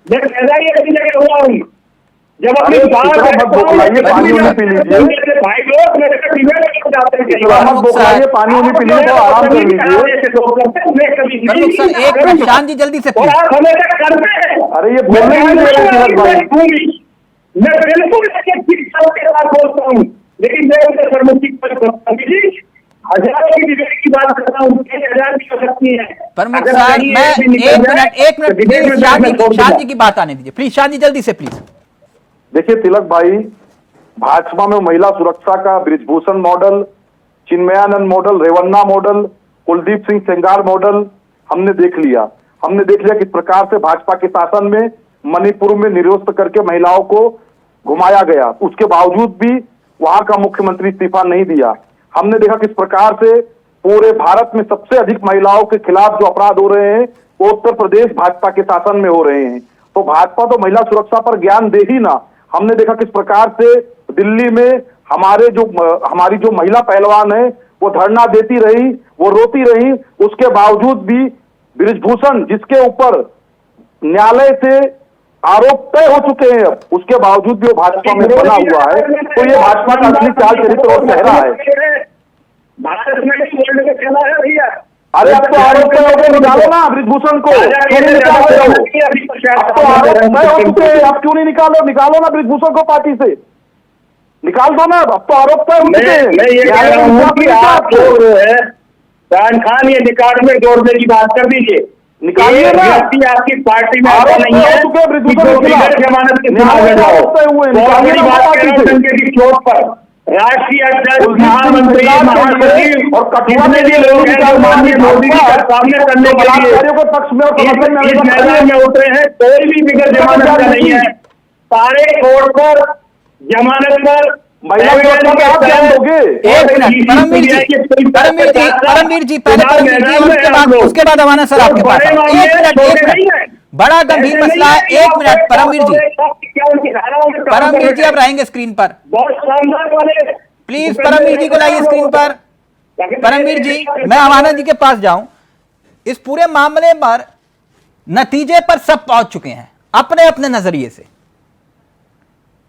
मैं पैदा ही ऐसी जगह हुआ हूँ जब अपनी पानी उनी पी लीजिए भाई लोग मेरे को पानी उनी पी लीजिए, आराम कर लीजिए। शान जी जल्दी से अरे ये बोलने ही नहीं तिलक भाई। मैं बिल्कुल बोलता हूँ, लेकिन मैं उनसे सरमुखी हजारों की डिबेट की बात करता हूँ, 1000 की हो सकती है। प्रमुख साहब मैं एक मिनट शान जी की बात आने दीजिए प्लीज। शान जी जल्दी से प्लीज। देखिए तिलक भाई, भाजपा में महिला सुरक्षा का Brijbhushan model, Chinmayanand model, Revanna model, Kuldeep Singh Sengar model हमने देख लिया। हमने देख लिया किस प्रकार से भाजपा के शासन में मणिपुर में निरस्त करके महिलाओं को घुमाया गया, उसके बावजूद भी वहां का मुख्यमंत्री इस्तीफा नहीं दिया। हमने देखा किस प्रकार से पूरे भारत में सबसे अधिक महिलाओं के खिलाफ जो अपराध हो रहे हैं वो उत्तर प्रदेश भाजपा के शासन में हो रहे हैं। तो भाजपा तो महिला सुरक्षा पर ज्ञान दे ही ना। हमने देखा किस प्रकार से दिल्ली में हमारी जो महिला पहलवान है वो धरना देती रही, वो रोती रही, उसके बावजूद भी बृजभूषण जिसके ऊपर न्यायालय से आरोप तय हो चुके हैं, अब उसके बावजूद भी वो भाजपा में बना हुआ है। तो ये भाजपा का असली चाल चरित्र और चेहरा है। भारत में वर्ल्ड में चला है भैया। अरे अब तो आरोप तय हो गए, निकालो ना बृजभूषण को, क्यों नहीं निकाल रहे हो? अब तो आरोप तय हो चुके हैं, आप क्यों नहीं निकालो ना बृजभूषण को पार्टी से, निकाल दो ना। अब तो आरोप तय हो चुके हैं। मैं ये कह रहा हूं कि आप लोग जो है शान खान ये निकाल में जोड़ने की बात कर दीजिए, निकालिए ना। आपकी पार्टी में ऐसा नहीं है जमानत के चोट पर राष्ट्रीय अध्यक्ष, महामंत्री, महासचिव और कितने भी लोग हैं जो माननीय मोदी जी का सामने करने के लिए इस मैदान में उतरे हैं, कोई भी बिगड़ जमानत का नहीं है। सारे कोर्ट पर जमानत पर परमवीर जी पहले उसके बाद हमारा सर आपके पास। एक मिनट, बड़ा गंभीर मसला है। 1 मिनट परमवीर जी अब रहेंगे स्क्रीन पर, प्लीज परमवीर जी को लाइए स्क्रीन पर। परमवीर जी मैं हमारा जी के पास जाऊं, इस पूरे मामले पर नतीजे पर सब पहुंच चुके हैं अपने अपने नजरिए से,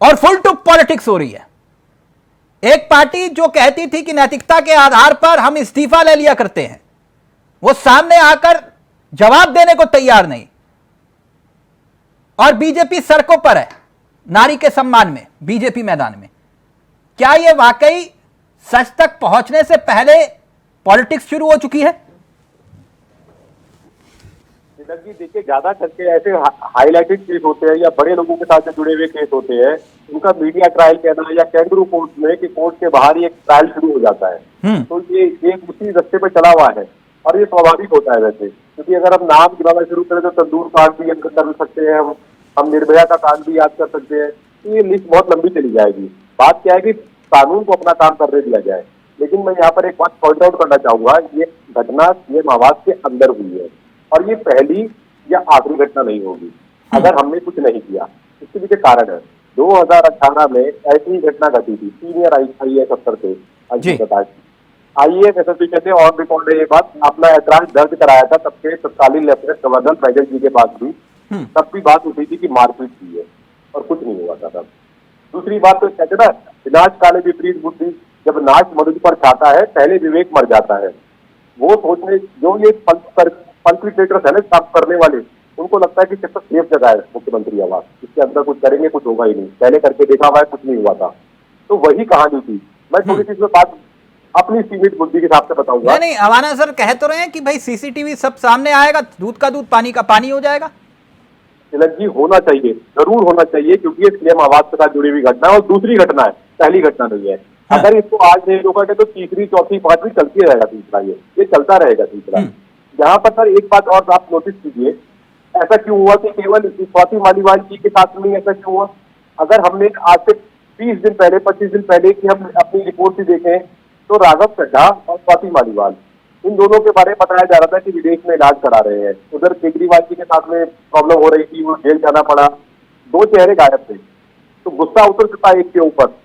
और फुल टू पॉलिटिक्स हो रही है। एक पार्टी जो कहती थी कि नैतिकता के आधार पर हम इस्तीफा ले लिया करते हैं, वो सामने आकर जवाब देने को तैयार नहीं, और बीजेपी सड़कों पर है नारी के सम्मान में, बीजेपी मैदान में। क्या यह वाकई सच तक पहुंचने से पहले पॉलिटिक्स शुरू हो चुकी है? देखिए ज्यादा करके ऐसे हाईलाइटेड केस होते हैं या बड़े लोगों के साथ जो जुड़े हुए केस होते हैं, उनका मीडिया ट्रायल कहना या कैंगरू कोर्ट में कि कोर्ट के बाहर ही एक ट्रायल शुरू हो जाता है। तो ये उसी रास्ते पे चला हुआ है, और ये स्वाभाविक होता है वैसे, क्योंकि अगर हम नाम गिनाना शुरू करें तो तंदूर कांड भी हम कर सकते हैं, हम निर्भया का कांड भी याद कर सकते हैं। तो ये लिस्ट बहुत लंबी चली जाएगी। बात क्या है कि कानून को अपना काम करने दिया जाए। लेकिन मैं यहाँ पर एक बात पॉइंट आउट करना चाहूंगा, ये घटना सीएम आवास के अंदर हुई है, और ये पहली या आखिरी घटना नहीं होगी अगर हमने कुछ नहीं किया। इसके पीछे कारण है, 2018 में ऐसी ही घटना घटी थी, सीनियर IAS अफसर थे अंकित प्रकाश। IAS एसोसिएशन ने ऑन रिकॉर्ड है ये बात, अपना ऐतराज दर्ज कराया था सबके तत्कालीन लेफ्टिनेंट गवर्नर बैजल जी के पास भी, तब भी बात उठी थी कि मारपीट की है और कुछ नहीं हुआ था तब। दूसरी बात तो कहते ना, विनाश काले विपरीत बुद्धि, जब नाश मनुष्य पर छाता है पहले विवेक मर जाता है। वो सोचने जो ये फल्सिफिकेटर्स है ना, काम करने वाले, उनको लगता है कि कितना सेफ जगह है मुख्यमंत्री आवास, इसके अंदर कुछ करेंगे कुछ होगा ही नहीं, पहले करके देखा हुआ है कुछ नहीं हुआ था। तो वही कहानी थी। मैं थोड़ी सी इसमें बात अपनी सीमित बुद्धि के हिसाब से बताऊंगा। नहीं, अवाना सर कह तो रहे हैं कि भाई सीसीटीवी सब सामने आएगा, दूध का दूध पानी का पानी हो जाएगा। तिलक जी होना चाहिए, जरूर होना चाहिए, क्योंकि ये सीएम आवास के साथ जुड़ी हुई घटना है और दूसरी घटना है, पहली घटना नहीं है। अगर इसको आज नहीं रोका तो तीसरी चौथी पांचवी चलती रहेगा, तीसरा ये चलता रहेगा तीसरा। यहाँ पर सर एक बात और आप नोटिस कीजिए, ऐसा क्यों हुआ कि केवल स्वाति मालीवाल जी के साथ में ऐसा क्यों हुआ? अगर हमने आज से 20 दिन पहले 25 दिन पहले की हम अपनी रिपोर्ट भी देखें तो राघव चड्ढा और स्वाति मालीवाल, इन दोनों के बारे में बताया जा रहा था कि विदेश में इलाज करा रहे हैं। उधर केजरीवाल जी के साथ में प्रॉब्लम हो रही थी, वो जेल जाना पड़ा, दो चेहरे गायब थे, तो गुस्सा उतर चुका एक के ऊपर।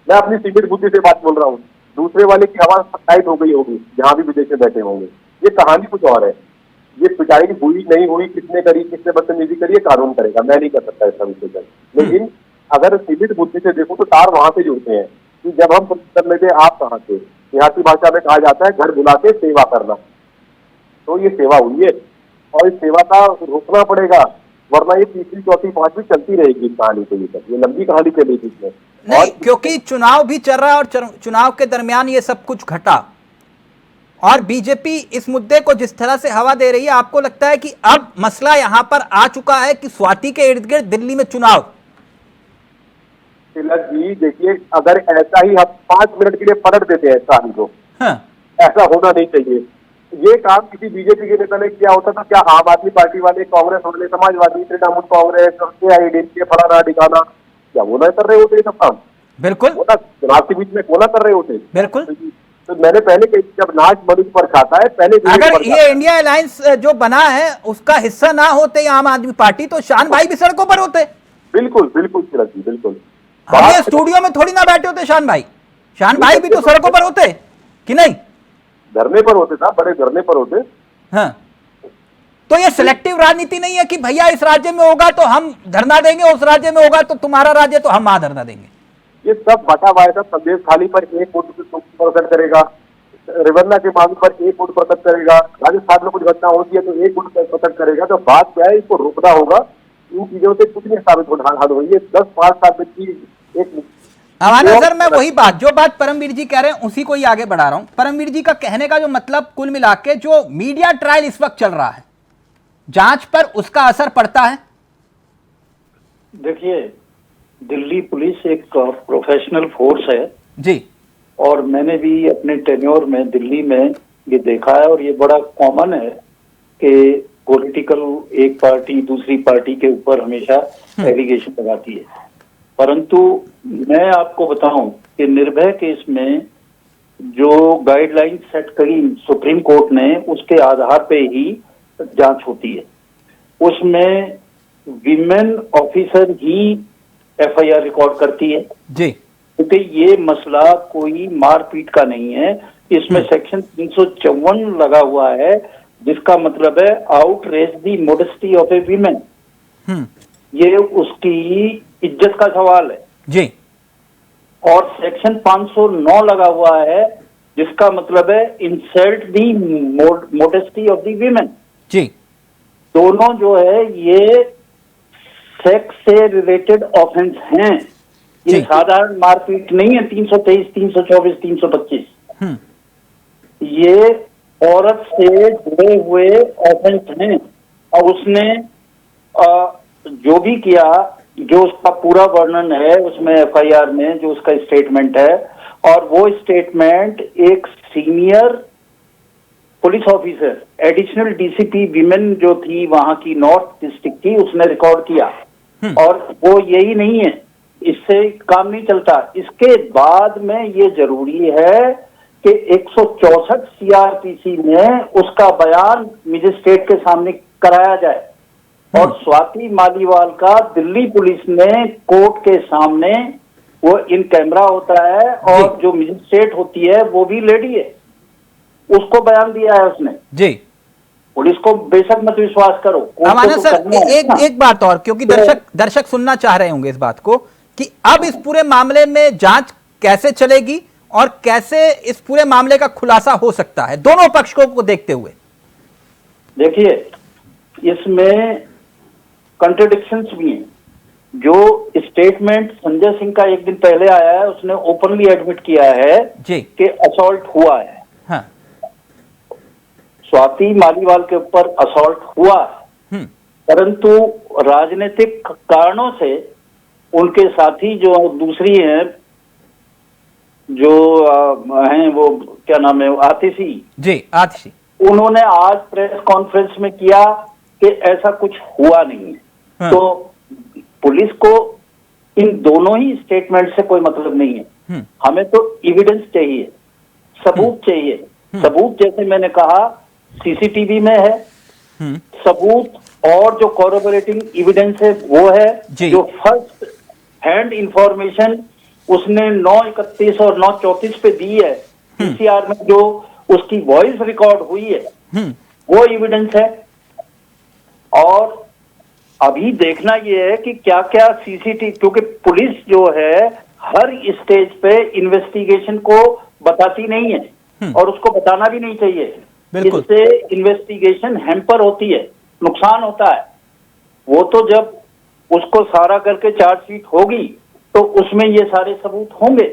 मैं अपनी सीमित बुद्धि से बात बोल रहा हूँ, दूसरे वाले की आवाज टाइट हो गई होगी जहां भी विदेश में बैठे होंगे। ये कहानी कुछ और है, ये पिटाई हुई नहीं हुई, किसने करी, किसने बदतमीजी करी, ये कानून करेगा, मैं नहीं कर सकता इसका विश्लेषण। लेकिन अगर सीमित बुद्धि से देखो तो तार वहां से जुड़ते हैं कि जब हम कर लेते आप कहाँ थे, यहाँ की भाषा में कहा जाता है घर बुला के सेवा करना, तो ये सेवा हुई है और इस सेवा का रोकना पड़ेगा, वरना ये तीसरी चौथी पांचवी चलती रहेगी इस कहानी को लेकर। ये लंबी कहानी चलेगी इसमें नहीं, क्योंकि चुनाव भी चल रहा है और चुनाव के दरमियान ये सब कुछ घटा और बीजेपी इस मुद्दे को जिस तरह से हवा दे रही है, आपको लगता है कि अब मसला यहां पर आ चुका है कि स्वाति के इर्द गिर्द दिल्ली में चुनाव? तिलक जी देखिए, अगर ऐसा ही हम 5 मिनट के लिए पलट देते हैं कहानी को, ऐसा होना नहीं चाहिए। ये काम किसी बीजेपी के नेता ने किया होता तो क्या आम आदमी पार्टी वाले, कांग्रेस वाले, समाजवादी, तृणमूल कांग्रेस, AIADMK, फलाना ठिकाना, क्या वो ना कर रहे होते सब काम? बिल्कुल, वो ना चुनाव के बीच में वो ना कर रहे होते। बिल्कुल। तो मैंने पहले कही, जब नाच मनुष्य पर खाता है पहले, अगर ये इंडिया अलायंस जो बना है उसका हिस्सा ना होते आम आदमी पार्टी, तो शान भाई भी सड़कों पर होते। बिल्कुल बिल्कुल तिलक जी, बिल्कुल। हम ये स्टूडियो में थोड़ी ना बैठे होते शान भाई भी तो सड़कों पर होते कि नहीं? धरने पर होते साहब, बड़े धरने पर होते। हाँ, तो ये सिलेक्टिव राजनीति नहीं है कि भैया इस राज्य में होगा तो हम धरना देंगे, उस राज्य में होगा तो तुम्हारा राज्य तो हम वहां धरना देंगे। ये सब बटा हुआ है। संदेश खाली पर 1 वोट प्रकट करेगा, रेवन्ना के मामले पर 1 वोट प्रकट करेगा, राजस्थान में कुछ घटना होती है तो 1 वोट प्रकट करेगा। तो बात क्या है, इसको रोकना होगा, इन चीजों से कुछ नहीं साबित होना है। 10-5 साल की एक हमारा सर, मैं वही बात जो बात परमवीर जी कह रहे हैं उसी को ही आगे बढ़ा रहा हूं। परमवीर जी का कहने का जो मतलब, कुल मिला के जो मीडिया ट्रायल इस वक्त चल रहा है, जांच पर उसका असर पड़ता है? देखिए, दिल्ली पुलिस एक प्रोफेशनल फोर्स है जी, और मैंने भी अपने टेन्योर में दिल्ली में ये देखा है और ये बड़ा कॉमन है कि पॉलिटिकल एक पार्टी दूसरी पार्टी के ऊपर हमेशा एलिगेशन लगाती है। परंतु मैं आपको बताऊं कि निर्भया केस में जो गाइडलाइन सेट करी सुप्रीम कोर्ट ने, उसके आधार पे ही जांच होती है। उसमें विमेन ऑफिसर ही FIR रिकॉर्ड करती है जी, क्योंकि ये मसला कोई मारपीट का नहीं है। इसमें सेक्शन 354 लगा हुआ है, जिसका मतलब है outrage the modesty of A women. ये उसकी इज्जत का सवाल है जी। और सेक्शन 509 लगा हुआ है, जिसका मतलब है insult the modesty of the women जी। दोनों जो है ये सेक्स से रिलेटेड ऑफेंस हैं, ये साधारण मारपीट नहीं है। 323, 324, 325 ये औरत से जुड़े हुए ऑफेंस हैं। और उसने जो भी किया, जो उसका पूरा वर्णन है उसमें FIR में, जो उसका स्टेटमेंट है, और वो स्टेटमेंट एक senior police officer, additional DCP women जो थी वहां की, नॉर्थ डिस्ट्रिक्ट की, उसने रिकॉर्ड किया। और वो यही नहीं है, इससे काम नहीं चलता। इसके बाद में ये जरूरी है कि 164 CRPC में उसका बयान मजिस्ट्रेट के सामने कराया जाए। और स्वाति मालीवाल का दिल्ली पुलिस ने कोर्ट के सामने वो इन कैमरा होता है और जो मजिस्ट्रेट होती है वो भी लेडी है, उसको बयान दिया है उसने जी। पुलिस को बेशक मत विश्वास करो। अमाना सर एक बात और, क्योंकि दर्शक सुनना चाह रहे होंगे इस बात को कि अब इस पूरे मामले में जांच कैसे चलेगी और कैसे इस पूरे मामले का खुलासा हो सकता है दोनों पक्षों को देखते हुए। देखिए, इसमें कंट्रडिक्शंस भी हैं। जो स्टेटमेंट संजय सिंह का एक दिन पहले आया है, उसने ओपनली एडमिट किया है कि असॉल्ट हुआ है। हाँ। स्वाति मालीवाल के ऊपर असॉल्ट हुआ है, परंतु राजनीतिक कारणों से उनके साथी जो दूसरी हैं, जो हैं वो क्या नाम है, आतिशी जी, आतिशी, उन्होंने आज प्रेस कॉन्फ्रेंस में किया कि ऐसा कुछ हुआ नहीं है। हाँ। तो पुलिस को इन दोनों ही स्टेटमेंट से कोई मतलब नहीं है। हमें तो एविडेंस चाहिए, सबूत चाहिए। सबूत जैसे मैंने कहा सीसीटीवी में है सबूत, और जो कॉरोबोरेटिंग एविडेंस है वो है, जो फर्स्ट हैंड इंफॉर्मेशन उसने 9/31 और 9/34 पे दी है पीसीआर में, जो उसकी वॉइस रिकॉर्ड हुई है, वो एविडेंस है। और अभी देखना ये है कि क्या क्या सीसीटीवी, क्योंकि पुलिस जो है हर स्टेज पे इन्वेस्टिगेशन को बताती नहीं है और उसको बताना भी नहीं चाहिए। इससे इन्वेस्टिगेशन हैम्पर होती है, नुकसान होता है। वो तो जब उसको सारा करके चार्जशीट होगी तो उसमें ये सारे सबूत होंगे,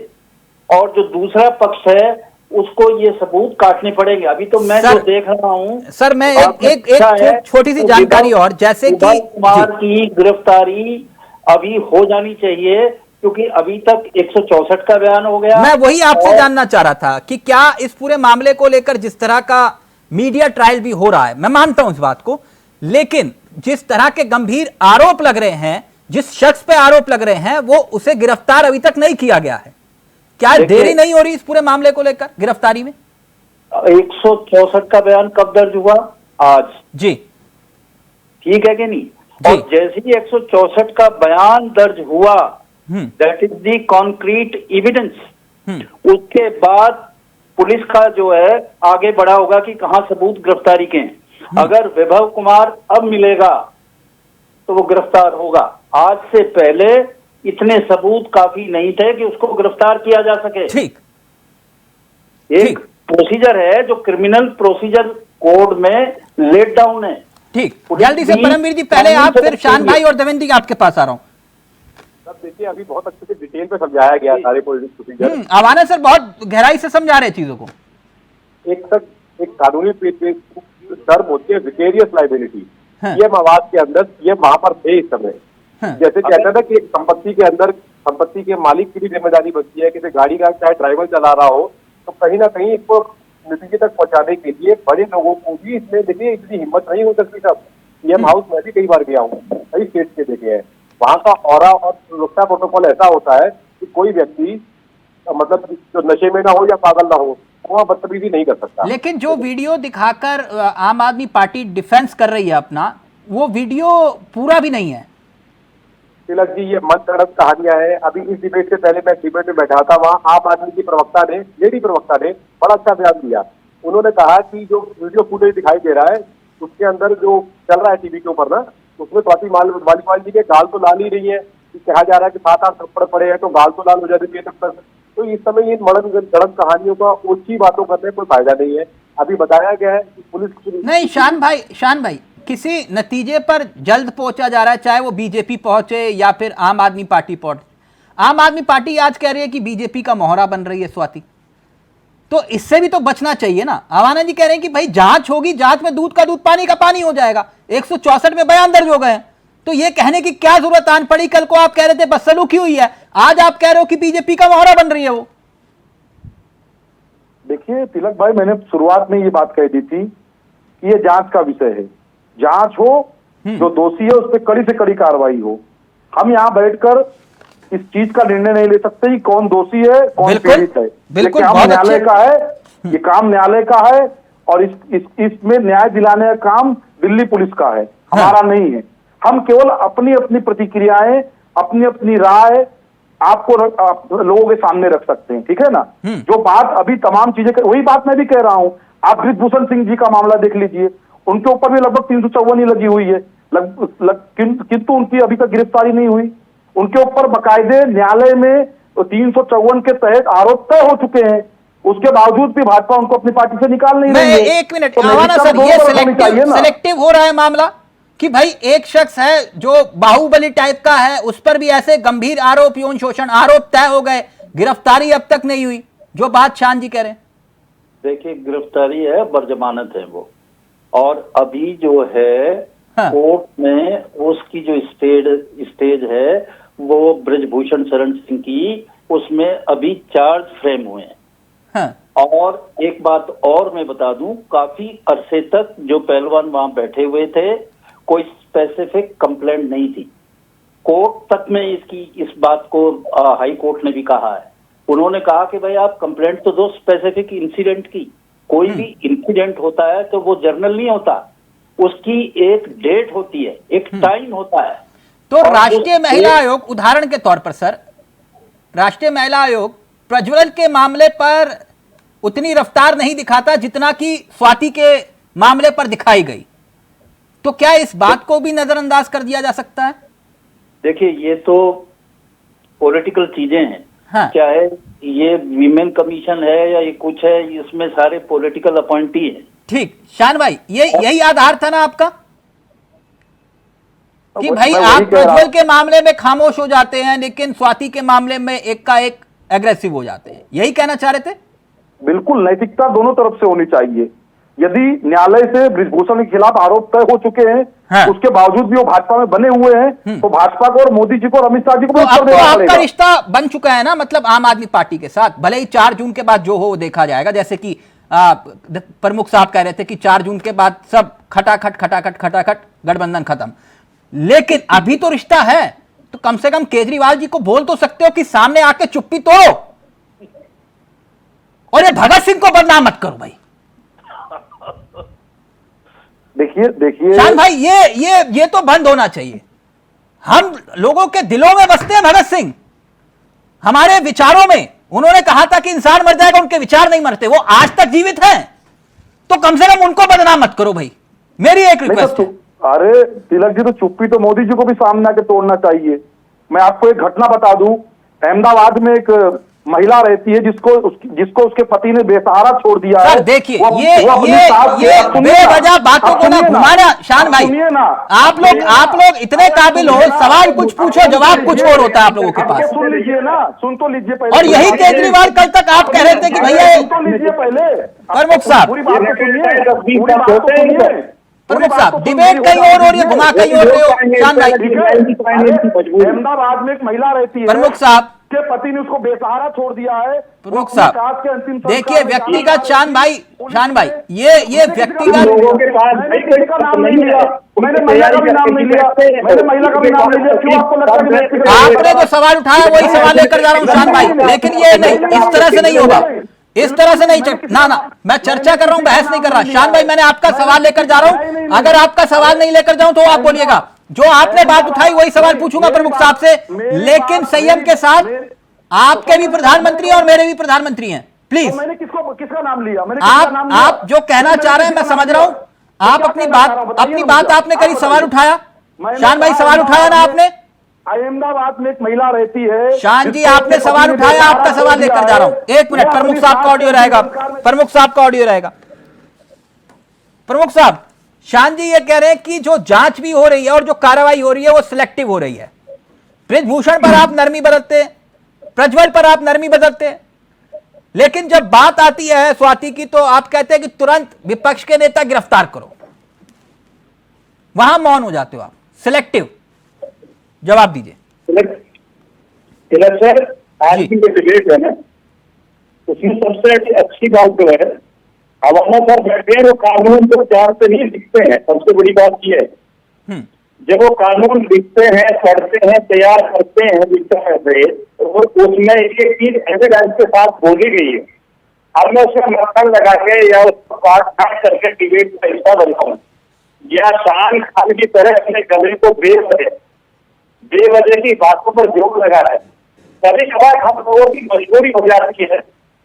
और जो दूसरा पक्ष है उसको ये सबूत काटने पड़ेंगे। अभी तो मैं जो देख रहा हूँ सर, मैं एक छोटी सी जानकारी और, जैसे कि कुमार की गिरफ्तारी अभी हो जानी चाहिए, क्योंकि अभी तक 164 का बयान हो गया। मैं वही आपसे जानना चाह रहा था कि क्या इस पूरे मामले को लेकर जिस तरह का मीडिया ट्रायल भी हो रहा है, मैं मानता हूं इस बात को, लेकिन जिस तरह के गंभीर आरोप लग रहे हैं, जिस शख्स पे आरोप लग रहे हैं, वो उसे गिरफ्तार अभी तक नहीं किया गया है। क्या देरी नहीं हो रही इस पूरे मामले को लेकर गिरफ्तारी में? 164 का बयान कब दर्ज हुआ? आज जी, ठीक है कि नहीं? और जैसे ही 164 का बयान दर्ज हुआ, that is the concrete evidence, उसके बाद पुलिस का जो है आगे बढ़ा होगा कि कहां सबूत गिरफ्तारी के हैं। अगर वैभव कुमार अब मिलेगा तो वो गिरफ्तार होगा। आज से पहले इतने सबूत काफी नहीं थे कि उसको गिरफ्तार किया जा सके। ठीक, एक प्रोसीजर है जो क्रिमिनल प्रोसीजर कोड में लेट डाउन है। ठीक, जल्दी से परमवीर जी, पहले आप, फिर शान भाई और देवेंद्र जी आपके पास आ रहा हूं। देखिए, अभी बहुत अच्छे से डिटेल पे समझाया गया सारे प्रोसीजर। आवाना सर बहुत गहराई से समझा रहे चीजों को। एक कानूनी टर्म होती है विकेरियस लाइबिलिटी। ये मवाद के अंदर ये वहां पर थे इस समय। जैसे कहते हैं ना कि एक संपत्ति के अंदर संपत्ति के मालिक की भी जिम्मेदारी बनती है, किसी गाड़ी का चाहे ड्राइवर चला रहा हो, तो कहीं ना कहीं इसको नतीजे तक पहुंचाने के लिए बड़े लोगों को भी इसमें, देखिए, इतनी हिम्मत नहीं हो सकती। सब सीएम हाउस में भी कई बार गया हूँ, कई स्टेट के देखे हैं, वहां का ऑरा और सुरक्षा प्रोटोकॉल ऐसा होता है कि कोई व्यक्ति मतलब जो नशे में ना हो या पागल ना हो, वहाँ बदतमीजी नहीं कर सकता। लेकिन जो वीडियो दिखाकर आम आदमी पार्टी डिफेंस कर रही है अपना, वो वीडियो पूरा भी नहीं है। तिलक जी, ये मन गढ़ंत कहानियां हैं। अभी इस डिबेट से पहले मैं डिबेट में बैठा था, वहाँ आम आदमी की प्रवक्ता ने, लेडी प्रवक्ता ने बड़ा अच्छा बयान दिया। उन्होंने कहा कि जो वीडियो फुटेज दिखाई दे रहा है उसके अंदर जो चल रहा है टीवी के ऊपर ना, उसमें स्वाति मालीवाल जी के गाल तो लाल ही रही है। कहा जा रहा है कि 7-8 थप्पड़ पड़े हैं तो गाल तो लाल हो जाती है तब तक। तो इस समय इन मरण गढ़ंत कहानियों का ओछी बातों करने कोई फायदा नहीं है। अभी बताया गया है कि पुलिस नहीं। शान भाई, किसी नतीजे पर जल्द पहुंचा जा रहा है, चाहे वो बीजेपी पहुंचे या फिर आम आदमी पार्टी पहुंचे। आम आदमी पार्टी आज कह रही है कि बीजेपी का मोहरा बन रही है स्वाति, तो इससे भी तो बचना चाहिए ना। आवाना जी कह रहे हैं कि भाई जांच होगी, जांच में दूध का दूध पानी का पानी हो जाएगा। 164 में बयान दर्ज हो गए हैं, तो ये कहने की क्या जरूरत आन पड़ी? कल को आप कह रहे थे बदसलूकी हुई है, आज आप कह रहे हो कि बीजेपी का मोहरा बन रही है वो। देखिए तिलक भाई, मैंने शुरुआत में ये बात कह दी थी कि ये जांच का विषय है। जांच हो, जो दोषी है उस पर कड़ी से कड़ी कार्रवाई हो। हम यहाँ बैठकर इस चीज का निर्णय नहीं ले सकते कि कौन दोषी है कौन पीड़ित है। ये काम न्यायालय का है, ये काम न्यायालय का है, और इसमें न्याय दिलाने का काम दिल्ली पुलिस का है, हमारा नहीं है। हम केवल अपनी अपनी प्रतिक्रियाएं, अपनी अपनी राय आप लोगों के सामने रख सकते हैं, ठीक है ना। जो बात अभी तमाम चीजें वही बात मैं भी कह रहा हूं। आप बृजभूषण सिंह जी का मामला देख लीजिए, उनके ऊपर भी लगभग 354 ही लगी हुई है, किंतु उनकी अभी तक गिरफ्तारी नहीं हुई। उनके ऊपर बकायदे न्यायालय में 354 के तहत आरोप तय हो चुके हैं, उसके बावजूद भी भाजपा उनको अपनी पार्टी से निकाल नहीं रही है। एक मिनट आवाना सर, ये सिलेक्टिव हो रहा है मामला कि भाई एक शख्स है जो बाहुबली टाइप का है, उस पर भी ऐसे गंभीर आरोप, यौन शोषण आरोप तय हो गए, गिरफ्तारी अब तक नहीं हुई, जो बात शान जी कह रहे हैं। देखिए, गिरफ्तारी है, बरजमानत है वो, और अभी जो है कोर्ट में उसकी जो स्टेज है वो बृजभूषण शरण सिंह की, उसमें अभी चार्ज फ्रेम हुए हैं। और एक बात और मैं बता दूं, काफी अरसे तक जो पहलवान वहां बैठे हुए थे, कोई स्पेसिफिक कंप्लेंट नहीं थी। कोर्ट तक में इस बात को हाई कोर्ट ने भी कहा है। उन्होंने कहा कि भाई आप कंप्लेंट तो दो स्पेसिफिक इंसिडेंट की। कोई भी इंसिडेंट होता है तो वो जर्नल नहीं होता, उसकी एक डेट होती है, एक टाइम होता है। तो राष्ट्रीय महिला आयोग, उदाहरण के तौर पर सर, राष्ट्रीय महिला आयोग प्रज्वल के मामले पर उतनी रफ्तार नहीं दिखाता जितना कि स्वाति के मामले पर दिखाई गई, तो क्या इस बात को भी नजरअंदाज कर दिया जा सकता है? देखिए, ये तो पॉलिटिकल चीजें हैं। हाँ। क्या है, ये वीमेन कमीशन है या ये कुछ है, इसमें सारे पॉलिटिकल अपॉइंटी है। ठीक, शान भाई, यही आधार था ना आपका कि भाई आप प्रज्वल के मामले में खामोश हो जाते हैं लेकिन स्वाति के मामले में एक का एक एग्रेसिव हो जाते हैं, यही कहना चाह रहे थे? बिल्कुल, नैतिकता दोनों तरफ से होनी चाहिए। यदि न्यायालय से बृजभूषण के खिलाफ आरोप तय हो चुके हैं, हाँ। उसके बावजूद भी वो भाजपा में बने हुए हैं, तो भाजपा को और मोदी जी को और अमित शाह जी को तो अब तो आपका रिश्ता बन चुका है ना, मतलब आम आदमी पार्टी के साथ, भले ही 4 जून के बाद जो हो वो देखा जाएगा, जैसे कि प्रमुख साहब कह रहे थे कि 4 जून के बाद सब खटाखट गठबंधन खत्म, लेकिन अभी तो रिश्ता है, तो कम से कम केजरीवाल जी को बोल तो सकते हो कि सामने आके चुप्पी तोड़ो और ये भगत सिंह को बदनाम मत करो भाई। देखिए शान भाई, ये तो बंद होना चाहिए। हम लोगों के दिलों में बसते हैं भगत सिंह, हमारे विचारों में। उन्होंने कहा था कि इंसान मर जाएगा, उनके विचार नहीं मरते, वो आज तक जीवित हैं, तो कम से कम उनको बदनाम मत करो भाई, मेरी एक रिक्वेस्ट है। अरे तिलक जी, तो चुप्पी तो मोदी जी को भी सामने आके तोड़ना चाहिए। मैं आपको एक घटना बता दूं, अहमदाबाद में एक महिला रहती है जिसको उसके पति ने बेसहारा छोड़ दिया है। देखिए, ये बेवजह बातों को ना घुमाना। शान भाई, आप लोग इतने काबिल हो, सवाल कुछ पूछो, जवाब कुछ और होता है आप लोगों के पास। सुन लीजिए ना, सुन तो लीजिए पहले। और यही केजरीवाल कल तक आप कह रहे थे कि भैया, सुन तो लीजिए पहले प्रमुख साहब, प्रमुख साहब, डिबेट कहीं और हो रही है, घुमा कहीं और रहे हो। शान भाई, अहमदाबाद में एक महिला रहती है, प्रमुख साहब के पति ने उसको बेसहारा छोड़ दिया है। प्रमुख साहब, देखिए व्यक्तिगत, शान भाई, ये व्यक्तिगत, मैंने महिला का भी नाम नहीं लिया, क्यों आपको लगता है आपने जो सवाल उठाया वही सवाल लेकर जा रहा हूँ शान भाई, लेकिन ये नहीं, इस तरह से नहीं होगा, इस तरह से नहीं। ना, मैं चर्चा कर रहा हूं, बहस नहीं कर रहा। शान भाई, मैंने आपका सवाल लेकर जा रहा हूं, अगर आपका सवाल नहीं लेकर जाऊं तो आप बोलिएगा। जो आपने बात उठाई वही सवाल पूछूंगा प्रमुख साहब से, लेकिन संयम के साथ। आपके भी प्रधानमंत्री और मेरे भी प्रधानमंत्री हैं, प्लीज। मैंने किसका नाम लिया? आप जो कहना चाह रहे हैं मैं समझ रहा हूं। आप अपनी बात आपने करी, सवाल उठाया। शान भाई, सवाल उठाया ना आपने? अहमदाबाद में एक महिला रहती है। शान जी, आपने सवाल उठाया, आपका सवाल लेकर जा रहा हूं। एक मिनट, प्रमुख साहब का ऑडियो रहेगा, प्रमुख साहब का ऑडियो रहेगा। प्रमुख साहब, शान जी ये कह रहे हैं कि जो जांच भी हो रही है और जो कार्रवाई हो रही है वो सिलेक्टिव हो रही है। बृजभूषण पर आप नरमी बरतते, प्रज्वल पर आप नरमी बदलते, लेकिन जब बात आती है स्वाति की तो आप कहते हैं कि तुरंत विपक्ष के नेता गिरफ्तार करो, वहां मौन हो जाते हो आप। सिलेक्टिव जवाब दीजिए। तिलक सर, आज की जो डिबेट है ना, उसमें सबसे अच्छी बात जो है, हवाला सर बैठे हैं, वो कानून को चार से नहीं लिखते हैं। सबसे बड़ी बात यह है, जब वो कानून लिखते हैं, पढ़ते हैं, तैयार करते हैं, तो उसमें एक चीज एविडेंस के साथ बोली गई है। अब मैं उसका मक्खन लगा के या उसको काट करके डिबेट का हिस्सा बनाऊं, या शान खान की तरह अपने गले को बेवजह की बातों पर जोर लगा रहा है, कभी कभार हम लोगों की मजबूरी हो जाती है,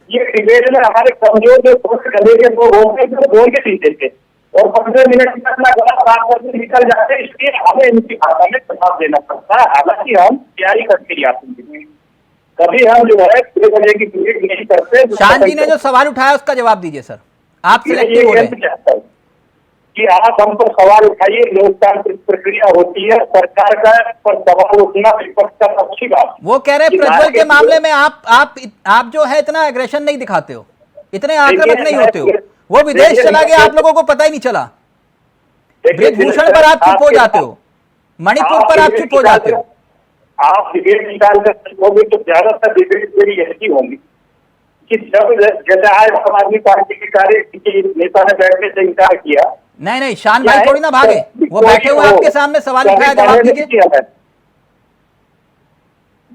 ये डिबेट में हमारे कमजोर जो गले के लोग होते हैं बोल के नहीं देते और 15 मिनट में अपना गला खराब करके निकल जाते हैं, इसलिए हमें इनकी भाषा में जवाब देना पड़ता है। हालांकि हम तैयारी करके ही आते हैं, कभी हम जो है 6 बजे की डिबेट नहीं करते। शान जी ने जो सवाल उठाया उसका जवाब दीजिए सर, आप सिलेक्टिव हो रहे हैं कि आप हम पर सवाल उठाइए, लोकतांत्रिक प्रक्रिया होती है, सरकार का पर सवाल उठना विपक्ष का अच्छी बात। वो कह रहे हैं प्रज्वल के मामले में आप जो है इतना एग्रेशन नहीं दिखाते हो, इतने आक्रामक नहीं होते हो। वो विदेश चला गया, आप लोगों को पता ही नहीं चला। ब्रिजभूषण पर आप चुप हो जाते हो, मणिपुर पर आप चुप हो जाते हो। आप डिबेट निकाल कर होंगे तो ज्यादातर डिबेट मेरी ऐसी होंगी कि जब जैसे आज आम आदमी पार्टी के कार्य नेता ने बैठने से इनकार किया। नहीं शान भाई थोड़ी ना भागे, वो बैठे हुए आपके सामने सवाल उठाया, जवाब दीजिए।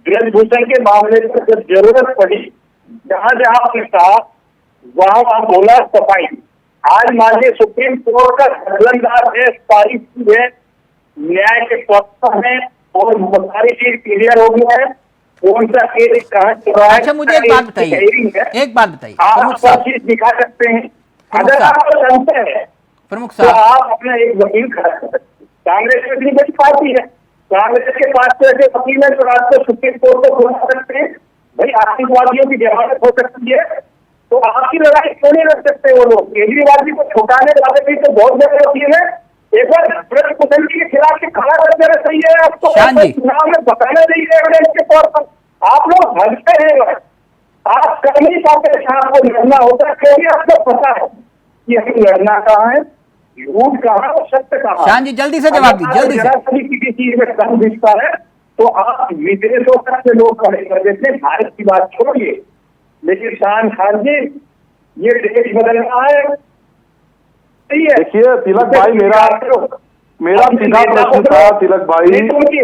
ब्रिजभूषण के मामले में जब जरूरत पड़ी, जहां जहां आपने कहा वहां वहां बोला सफाई। आज माननीय सुप्रीम कोर्ट का धरलंदाज है, पारित की है, न्याय के पक्ष में और सारी चीज क्लियर हो गया है। कौन सा केस कहाँ चल रहा है। अच्छा मुझे एक बात बताइए, आप सब चीज दिखा सकते हैं। अगर आपको संशय है प्रमुख तो आप अपना एक वकील खड़ा कर सकते हैं। कांग्रेस में इतनी बड़ी पार्टी है, कांग्रेस के पास तो ऐसे वकील है जो रात को सुप्रीम कोर्ट को खुला सकते हैं। भाई आतंकवादियों की जमानत हो सकती है, तो आपकी लड़ाई क्यों नहीं लड़ सकते वो लोग। केजरीवाल जी को छुटाने वाले भी तो बहुत बड़े वकील है। एक बार ब्रिजभूषण के खिलाफ खड़ा कर देना सही है। आपको चुनाव में बताना नहीं एविडेंस के तौर पर। आप लोग भगते हैं, आप कर नहीं पाते। आपको लड़ना होता है क्योंकि आपको पता है कि हमें लड़ना कहाँ है, झूठ कहाँ और सत्य कहाँ। शान जी जल्दी से जवाब दीजिए, जल्दी से। कभी किसी चीज में कम दिखता है तो आप विदेशों तक से लोग खड़े कर देते हैं। भारत की बात छोड़िए, लेकिन शान खान जी ये देश बदल रहा है। देखिए तिलक भाई, मेरा सीधा प्रश्न था तिलक भाई, उनके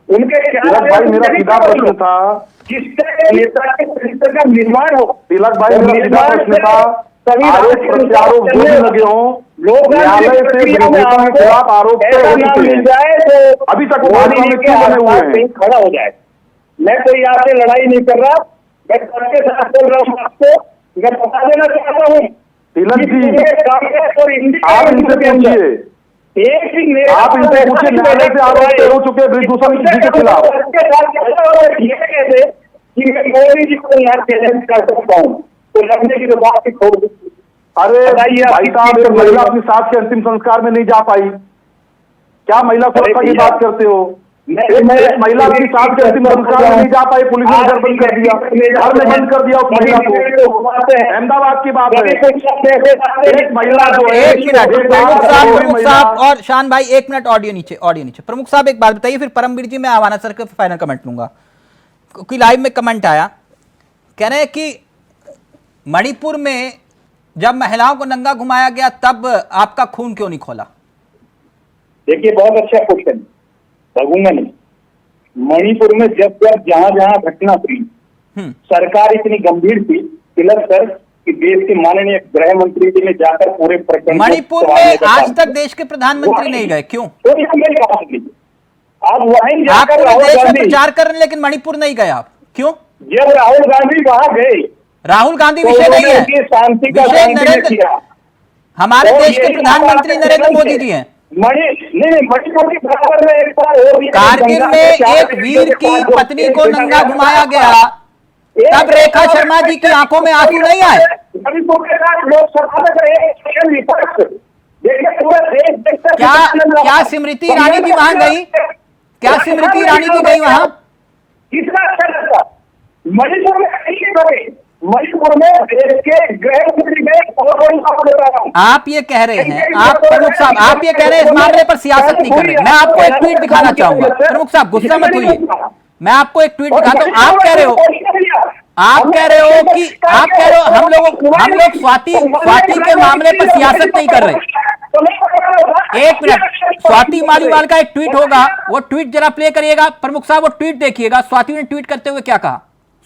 मेरा सीधा प्रश्न था जिससे नेता के चरित्र का निर्माण हो। तिलक भाई मेरा सीधा प्रश्न था, आरोप प्रत्यारोप जो भी लगे हों, न्यायालय से ब्रिजभूषण के खिलाफ आरोप मिल जाए तो अभी तक भाजपा में क्यों बने हुए हैं। खड़ा हो जाए। मैं कोई आपसे लड़ाई नहीं कर रहा, मैं सबके साथ बोल रहा हूँ। आपको मैं बता देना चाहता हूँ तिलक जी, आप इनसे पूछिए, आप इनसे पूछिए न्यायालय से आरोप हो चुके ब्रिजभूषण जी के खिलाफ। कि मैं मोदी जी को यहाँ चैलेंज कर सकता हूँ तो लड़ने की तो बात ही छोड़ दी। अरे भाई साहब, एक महिला अपनी सास के अंतिम संस्कार में नहीं जा पाई, क्या महिला सुरक्षा की बात करते हो। एक महिला अपनी सास के अंतिम संस्कार में नहीं जा पाई, पुलिस ने घर बंद कर दिया, घर में बंद कर दिया उस महिला को। अहमदाबाद की बात है, एक महिला जो है। एक मिनट प्रमुख साहब और शान भाई, 1 मिनट ऑडियो नीचे। प्रमुख साहब एक बात बताइए, फिर परमवीर जी मैं आवाना सर के फाइनल कमेंट लूंगा, क्योंकि लाइव में कमेंट आया, कह रहे हैं कि मणिपुर में जब महिलाओं को नंगा घुमाया गया तब आपका खून क्यों नहीं खोला। देखिए बहुत अच्छा क्वेश्चन, लगूंगा नहीं। मणिपुर में जब जहां जहां घटना हुई, सरकार इतनी गंभीर थी तिलक सर कि देश के माननीय गृह मंत्री जी ने जाकर पूरे प्रकरण। मणिपुर में आज तक देश के प्रधानमंत्री नहीं गए, क्यों? आप वहीं जाकर देश में प्रचार कर रहे हैं लेकिन मणिपुर नहीं गए आप, क्यों? जब राहुल गांधी वहां गए, राहुल गांधी विषय नहीं है, विषय नरेंद्र, हमारे देश के प्रधानमंत्री नरेंद्र मोदी जी हैं। मणिपुर के बराबर में एक बार और कारगिल में एक वीर की पत्नी को नंगा घुमाया गया, तब रेखा शर्मा जी की आंखों में आंसू नहीं आए। मणिपुर के साथ लोकसभा में विपक्ष क्या स्मृति ईरानी जी वहां गई? क्या स्मृति ईरानी जी गई वहां? कितना अच्छा लगता। मणिपुर में मणिपुर में देश के गृह मंत्री में आप ये कह रहे हैं, आप प्रमुख साहब आप ये कह रहे हैं इस मामले पर सियासत नहीं कर रहे। मैं आपको एक ट्वीट दिखाना चाहूंगा, प्रमुख साहब गुस्सा मत होइए, मैं आपको एक ट्वीट दिखाता हूं। आप कह रहे हो कि हम लोग स्वाति के मामले पर सियासत नहीं कर रहे। एक मिनट, स्वाति मालीवाल का एक ट्वीट होगा, वो ट्वीट जरा प्ले करिएगा। प्रमुख साहब वो ट्वीट देखिएगा, स्वाति ने ट्वीट करते हुए क्या कहा।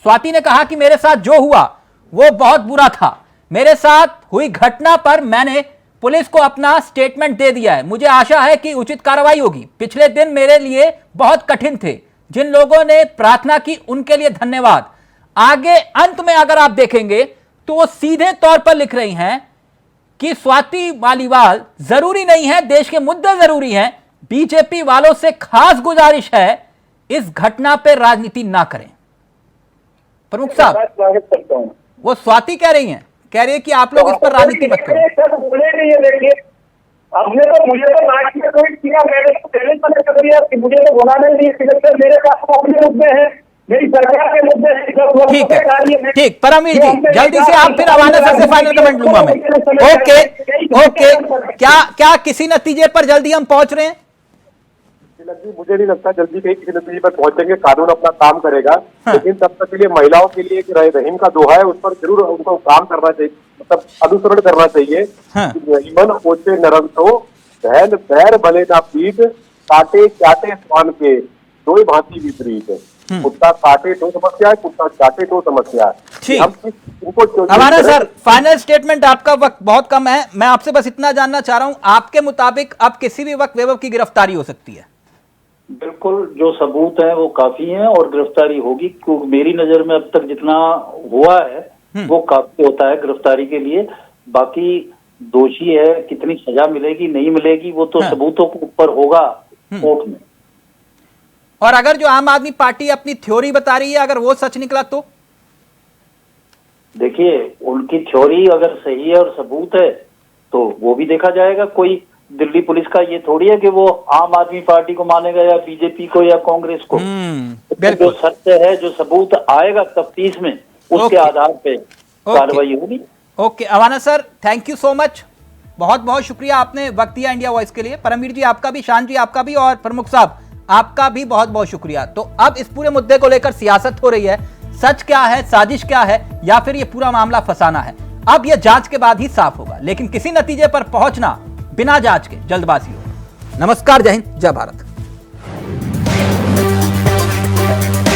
स्वाति ने कहा कि मेरे साथ जो हुआ वो बहुत बुरा था, मेरे साथ हुई घटना पर मैंने पुलिस को अपना स्टेटमेंट दे दिया है, मुझे आशा है कि उचित कार्रवाई होगी। पिछले दिन मेरे लिए बहुत कठिन थे, जिन लोगों ने प्रार्थना की उनके लिए धन्यवाद। आगे अंत में अगर आप देखेंगे तो वो सीधे तौर पर लिख रही हैं कि स्वाति मालीवाल जरूरी नहीं है, देश के मुद्दे जरूरी हैं, बीजेपी वालों से खास गुजारिश है इस घटना पर राजनीति ना करें। प्रमुख साहब, स्वागत करता हूँ। वो स्वाति कह रही है कि आप लोग इस पर राजनीति मत करो। आपने तो मुझे तो लास्ट में कोई किया, मैंने तो पहले मना कर दिया कि मुझे तो बोला नहीं, मेरे पास अपने मुद्दे हैं, मेरी सरकार के मुद्दे हैं। ठीक है, ठीक। परमवीर जी, जल्दी से आप, फिर अवाना सर से फाइनल कमेंट लूंगा मैं। ओके, क्या किसी नतीजे पर जल्दी हम पहुंच रहे हैं? मुझे नहीं लगता जल्दी कहीं किसी नतीजे पर पहुंचेंगे, कानून अपना काम करेगा। लेकिन तब तक के लिए महिलाओं के लिए एक रहीम का दोहा है, उस पर जरूर उनको काम करना चाहिए, मतलब अनुसरण करना चाहिए। मन ओछे नरम तो बहन पैर भले ना पीठ, काटे चाटे स्वान के दो ही भांति विपरीत। कुत्ता काटे तो समस्या है, कुत्ता चाटे तो समस्या है। हमारा सर फाइनल स्टेटमेंट, आपका वक्त बहुत कम है, मैं आपसे बस इतना जानना चाह रहा हूं, आपके मुताबिक अब किसी भी वक्त वैभव की गिरफ्तारी हो सकती है? बिल्कुल, जो सबूत है वो काफी है और गिरफ्तारी होगी, क्योंकि मेरी नजर में अब तक जितना हुआ है वो काफी होता है गिरफ्तारी के लिए। बाकी दोषी है, कितनी सजा मिलेगी नहीं मिलेगी वो तो सबूतों के ऊपर होगा कोर्ट में। और अगर जो आम आदमी पार्टी अपनी थ्योरी बता रही है, अगर वो सच निकला तो? देखिए, उनकी थ्योरी अगर सही है और सबूत है तो वो भी देखा जाएगा। कोई दिल्ली पुलिस का ये थोड़ी है कि वो आम आदमी पार्टी को मानेगा या बीजेपी को या कांग्रेस को। जो सत्य है, जो सबूत आएगा तफ्तीश में, उसके आधार पे कार्रवाई होगी। Okay, Awana sir, thank you so much, बहुत बहुत शुक्रिया, आपने वक्त दिया इंडिया वॉइस के लिए। परमवीर जी आपका भी, शान जी आपका भी, और प्रमुख साहब आपका भी बहुत बहुत शुक्रिया। तो अब इस पूरे मुद्दे को लेकर सियासत हो रही है, सच क्या है, साजिश क्या है, या फिर ये पूरा मामला फसाना है, अब यह जांच के बाद ही साफ होगा। लेकिन किसी नतीजे पर पहुंचना बिना जांच के जल्दबाजी हो। नमस्कार, जय हिंद, जय भारत।